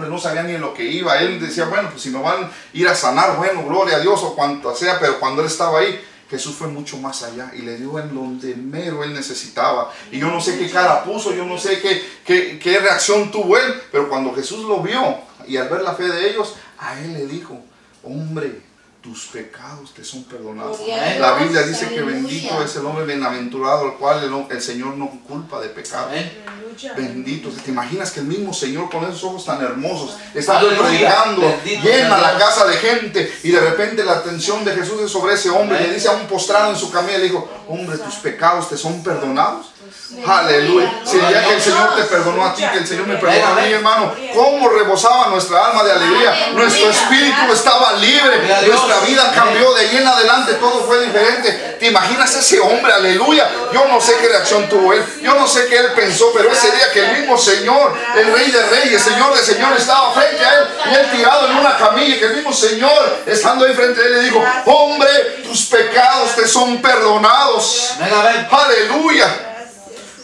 no sabía ni en lo que iba. Él decía, bueno, pues si me van a ir a sanar, bueno, gloria a Dios o cuanto sea. Pero cuando él estaba ahí, Jesús fue mucho más allá y le dio en donde mero él necesitaba. Y yo no sé qué cara puso, yo no sé qué reacción tuvo él, pero cuando Jesús lo vio y al ver la fe de ellos, a él le dijo, hombre, tus pecados te son perdonados. La Biblia dice que bendito es el hombre bienaventurado al cual el Señor no culpa de pecado. Bendito. ¿Te imaginas que el mismo Señor con esos ojos tan hermosos está predicando, llena la casa de gente, y de repente la atención de Jesús es sobre ese hombre? Le dice a un postrado en su camilla, le dijo, hombre, tus pecados te son perdonados. Aleluya. Si el día que el Señor te perdonó a ti, que el Señor me perdonó a mí, hermano, cómo rebosaba nuestra alma de alegría. Nuestro espíritu estaba libre. Nuestra vida cambió de ahí en adelante. Todo fue diferente. ¿Te imaginas ese hombre? Aleluya. Yo no sé qué reacción tuvo él. Yo no sé qué él pensó, pero ese día que el mismo Señor, el Rey de Reyes, Señor de Señores, estaba frente a él y él tirado en una camilla, que el mismo Señor, estando ahí frente a él, le dijo: hombre, tus pecados te son perdonados. Aleluya.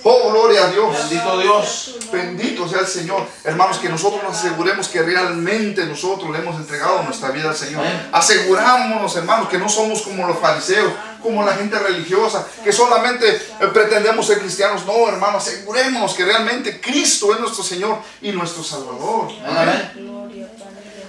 Oh, gloria a Dios. Bendito Dios. Bendito sea el Señor. Hermanos, que nosotros nos aseguremos que realmente nosotros le hemos entregado nuestra vida al Señor. Asegurámonos, hermanos, que no somos como los fariseos, como la gente religiosa, que solamente pretendemos ser cristianos. No, hermanos, asegurémonos que realmente Cristo es nuestro Señor y nuestro Salvador. Amén.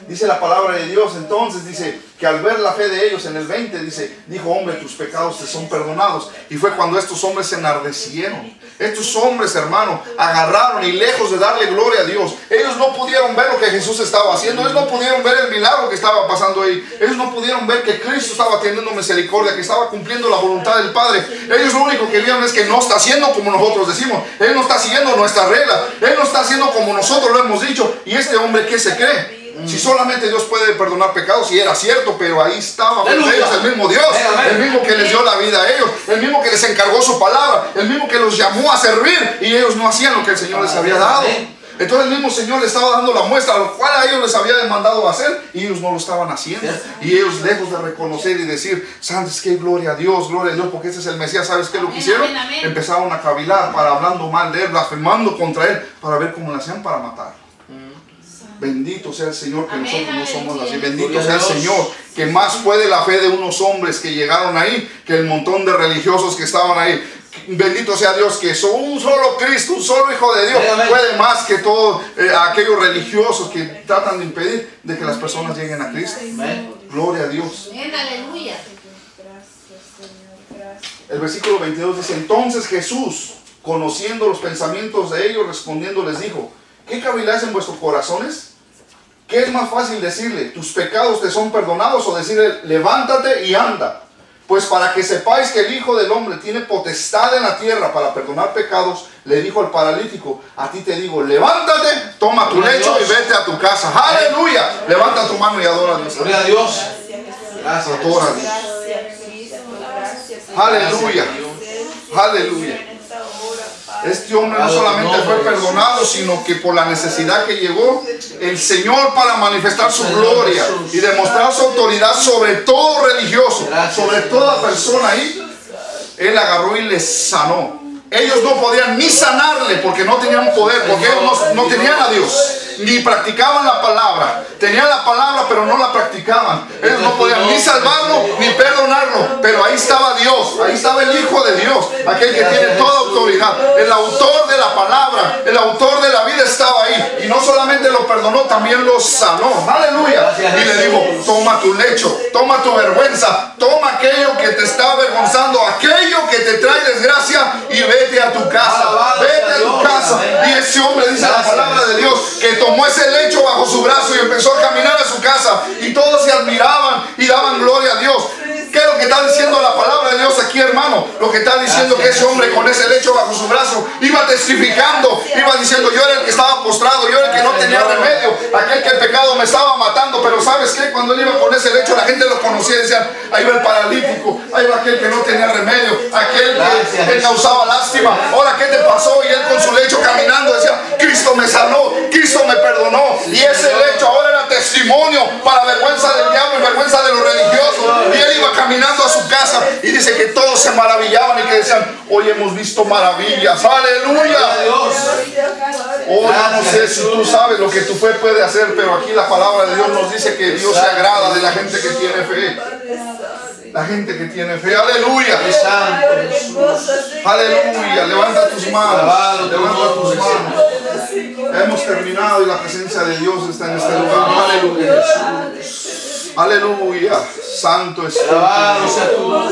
Dice la palabra de Dios, entonces dice que al ver la fe de ellos, en el 20 dice, dijo: hombre, tus pecados te son perdonados. Y fue cuando estos hombres se enardecieron. Estos hombres, hermano, agarraron, y lejos de darle gloria a Dios, ellos no pudieron ver lo que Jesús estaba haciendo. Ellos no pudieron ver el milagro que estaba pasando ahí. Ellos no pudieron ver que Cristo estaba teniendo misericordia, que estaba cumpliendo la voluntad del Padre. Ellos lo único que vieron es que no está haciendo como nosotros decimos. Él no está siguiendo nuestra regla. Él no está haciendo como nosotros lo hemos dicho. Y este hombre, ¿qué se cree? Si solamente Dios puede perdonar pecados, y era cierto, pero ahí estaba con ellos el mismo Dios, el mismo que les dio la vida a ellos, el mismo que les encargó su palabra, el mismo que los llamó a servir, y ellos no hacían lo que el Señor les había dado. Entonces el mismo Señor les estaba dando la muestra, lo cual a ellos les había demandado hacer, y ellos no lo estaban haciendo. Y ellos, lejos de reconocer y decir: santos, que gloria a Dios, porque este es el Mesías, ¿sabes qué lo que hicieron? Empezaron a cavilar, para hablando mal de él, blasfemando contra él, para ver cómo le hacían para matar. Bendito sea el Señor, que nosotros no somos así. Bendito sea el Señor, que más puede la fe de unos hombres que llegaron ahí que el montón de religiosos que estaban ahí. Bendito sea Dios, que son un solo Cristo, un solo Hijo de Dios, puede más que todos aquellos religiosos que tratan de impedir de que las personas lleguen a Cristo. Gloria a Dios. Aleluya. El versículo 22 dice: entonces Jesús, conociendo los pensamientos de ellos, respondiendo les dijo: ¿qué caviláis en vuestros corazones? ¿Qué es más fácil decirle: tus pecados te son perdonados, o decirle: levántate y anda? Pues para que sepáis que el Hijo del Hombre tiene potestad en la tierra para perdonar pecados, le dijo al paralítico: a ti te digo, levántate, toma tu lecho y vete a tu casa. ¡Aleluya! Levanta tu mano y adora a Dios. Gloria a Dios. Gracias. Adora a Dios. Aleluya. Aleluya. Este hombre no solamente fue perdonado, sino que por la necesidad que llegó el Señor para manifestar su gloria y demostrar su autoridad sobre todo religioso, sobre toda persona ahí, Él agarró y les sanó. Ellos no podían ni sanarle porque no tenían poder, porque ellos no tenían a Dios, ni practicaban la palabra. Tenían la palabra, pero no la practicaban. Ellos no podían ni salvarlo ni perdonarlo, pero ahí estaba Dios, ahí estaba el Hijo de Dios, aquel que tiene toda autoridad, el autor de la palabra, el autor de la vida estaba ahí, y no solamente lo perdonó, también lo sanó. Aleluya. Y le dijo: toma tu lecho, toma tu vergüenza, toma aquello que te está avergonzando, aquello que te trae desgracia, y vete a tu casa, vete a tu casa. Y ese hombre, dice la palabra de Dios, que tomó ese lecho bajo su brazo y empezó a caminar a su casa, y todos se admiraban y daban gloria a Dios. ¿Qué es lo que está diciendo la palabra de Dios aquí, hermano? Lo que está diciendo que ese hombre con ese lecho bajo su brazo iba testificando, iba diciendo: yo era el que estaba postrado, yo era el que no tenía remedio, aquel que el pecado me estaba matando. Pero ¿sabes qué? Cuando él iba con ese lecho, la gente lo conocía y decían: ahí va el paralítico, ahí va aquel que no tenía remedio, aquel que causaba lástima. Ahora, ¿qué te pasó? Y él con su lecho caminando decía: Cristo me sanó, Cristo me perdonó. Y ese lecho ahora era testimonio para vergüenza del diablo y vergüenza de los religiosos. Y él iba caminando a su casa, y dice que todos se maravillaban y que decían: hoy hemos visto maravillas. Aleluya. Hoy no sé si tú sabes lo que tu fe puede hacer, pero aquí la palabra de Dios nos dice que Dios se agrada de la gente que tiene fe. La gente que tiene fe. Aleluya. Aleluya. Levanta tus manos. Levanta tus manos. Hemos terminado y la presencia de Dios está en este lugar. Aleluya. Aleluya. Santo Espíritu. Oh,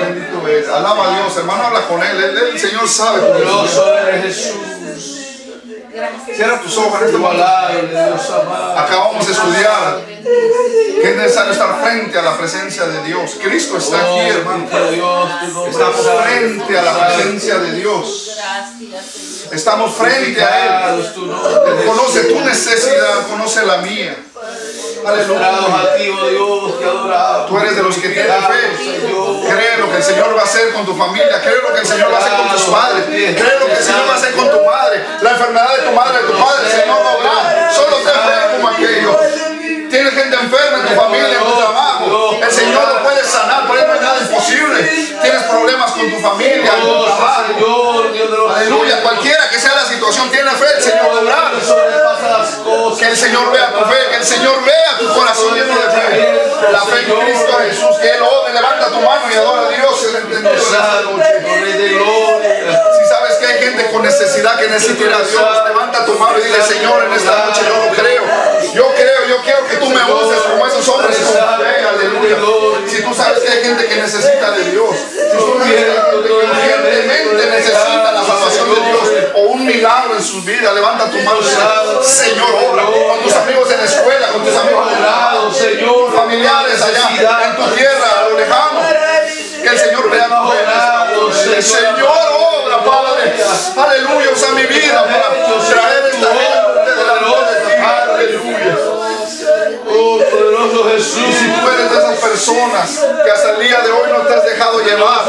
bendito es. Alaba a Dios, hermano, habla con Él. El Señor sabe. Glorioso eres Jesús. Cierra tus ojos en este momento. Acabamos de estudiar que es necesario estar frente a la presencia de Dios. Cristo está aquí, hermano. Estamos frente a la presencia de Dios. Estamos frente a Él. Él conoce tu necesidad, conoce la mía. Aleluya. Tú eres de los que tienen fe. Cree lo que el Señor va a hacer con tu familia. Cree lo que el Señor va a hacer con tus padres. Cree lo que el Señor va a hacer con tu madre. La enfermedad de tu madre, de tu padre, el Señor va a obrar. Solo ten fe como aquello. Tienes gente enferma en tu familia, en tu trabajo. El Señor lo puede sanar, por ahí no hay nada imposible. Tienes problemas con tu familia, en tu trabajo. Aleluya. Cualquiera que sea la situación, tiene fe, el Señor va a obrar. Que el Señor vea tu fe, que el Señor vea tu corazón lleno de fe. La fe en Cristo Jesús, que Él ore, levanta tu mano y adora a Dios. Si sabes que hay gente con necesidad que necesita ir a Dios, levanta tu mano y dile: Señor, en esta noche yo lo creo. Yo quiero que tú me uses como esos hombres con fe. Aleluya. Si tú sabes que hay gente que necesita de Dios, si tú sabes que hay gente que urgentemente necesita la salvación de Dios o un milagro en sus vidas, levanta tu mano y dile: Señor, obra con tus amigos en la escuela, con tus amigos de lado, tus familiares allá en tu tierra, a lo lejano. Que el Señor vea tu fe. El Señor obra, Padre. Aleluya, usa mi vida para traer esta gente delante de ti. Aleluya. Oh, poderoso Jesús. Y si tú eres de esas personas que hasta el día de hoy no te has dejado llevar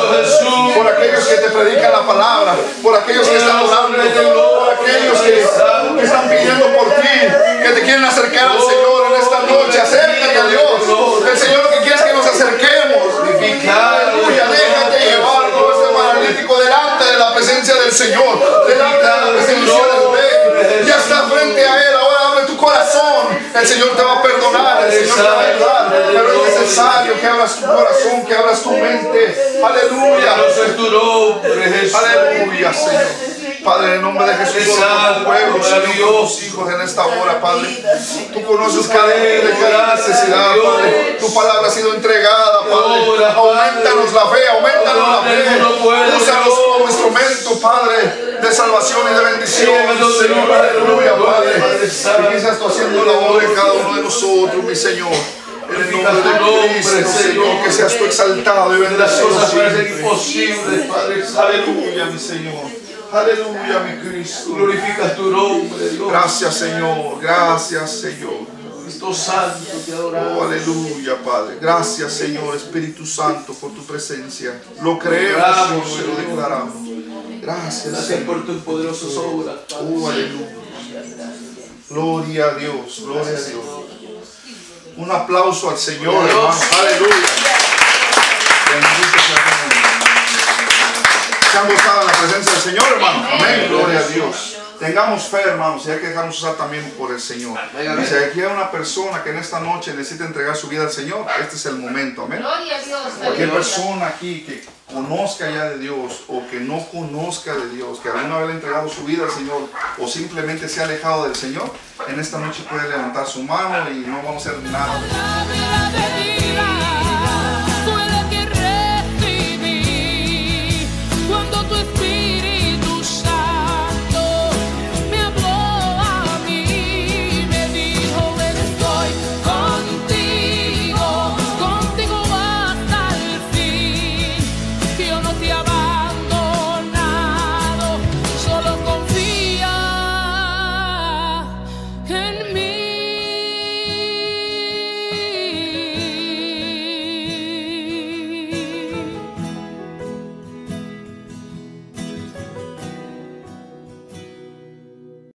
por aquellos que te predican la palabra, por aquellos que están orando, por aquellos que están pidiendo por ti, que te quieren acercar al Señor en esta noche, acércate a Dios. El Señor lo que quiere es que nos acerquemos. Aleluya, déjate llevar como este paralítico delante de la presencia del Señor, delante de la presencia del Rey. Ya está frente a Él. Ahora abre tu corazón. El Señor te va a perdonar, el Señor te va a ayudar, pero es necesario que abras tu corazón, que abras tu mente. Aleluya. Aleluya, Señor. Padre, en el nombre de Jesús, por tu pueblo, Señor, tus hijos en esta hora, Padre. Tú conoces cada necesidad, Padre. Tu palabra ha sido entregada, Padre. Aumentanos la fe, aumentanos la fe. Úsanos como instrumento, Padre, de salvación y de bendición, Señor. Aleluya, Padre. Y quizás tú haciendo la obra en cada uno de nosotros, mi Señor. En el nombre de Cristo, Señor, que seas tú exaltado y bendecido siempre. Aleluya, mi Señor. Aleluya, mi Cristo. Glorificas tu nombre, Dios. Gracias, Señor. Gracias, Señor. Cristo Santo, te adoramos. Oh, aleluya, Padre. Gracias, Señor, Espíritu Santo, por tu presencia. Lo creemos, Señor, y lo declaramos. Gracias, Gracias Señor. por tus poderosas obras. Oh, aleluya. Gloria a Dios, gloria a Dios. Un aplauso al Señor, hermano. Aleluya. Bendito sea tu nombre. ¿Se han gozado en la presencia del Señor, hermano? Amén. Gloria a Dios. Tengamos fe, hermanos, y hay que dejarnos usar también por el Señor. Y si aquí hay una persona que en esta noche necesita entregar su vida al Señor, este es el momento. Amén. Gloria a Dios. Cualquier persona aquí que conozca ya de Dios o que no conozca de Dios, que alguna vez le ha entregado su vida al Señor o simplemente se ha alejado del Señor, en esta noche puede levantar su mano y no vamos a hacer nada. Cuando tu Espíritu Santo me habló a mí, me dijo: estoy contigo, contigo hasta el fin. Yo no te he abandonado, solo confía en mí.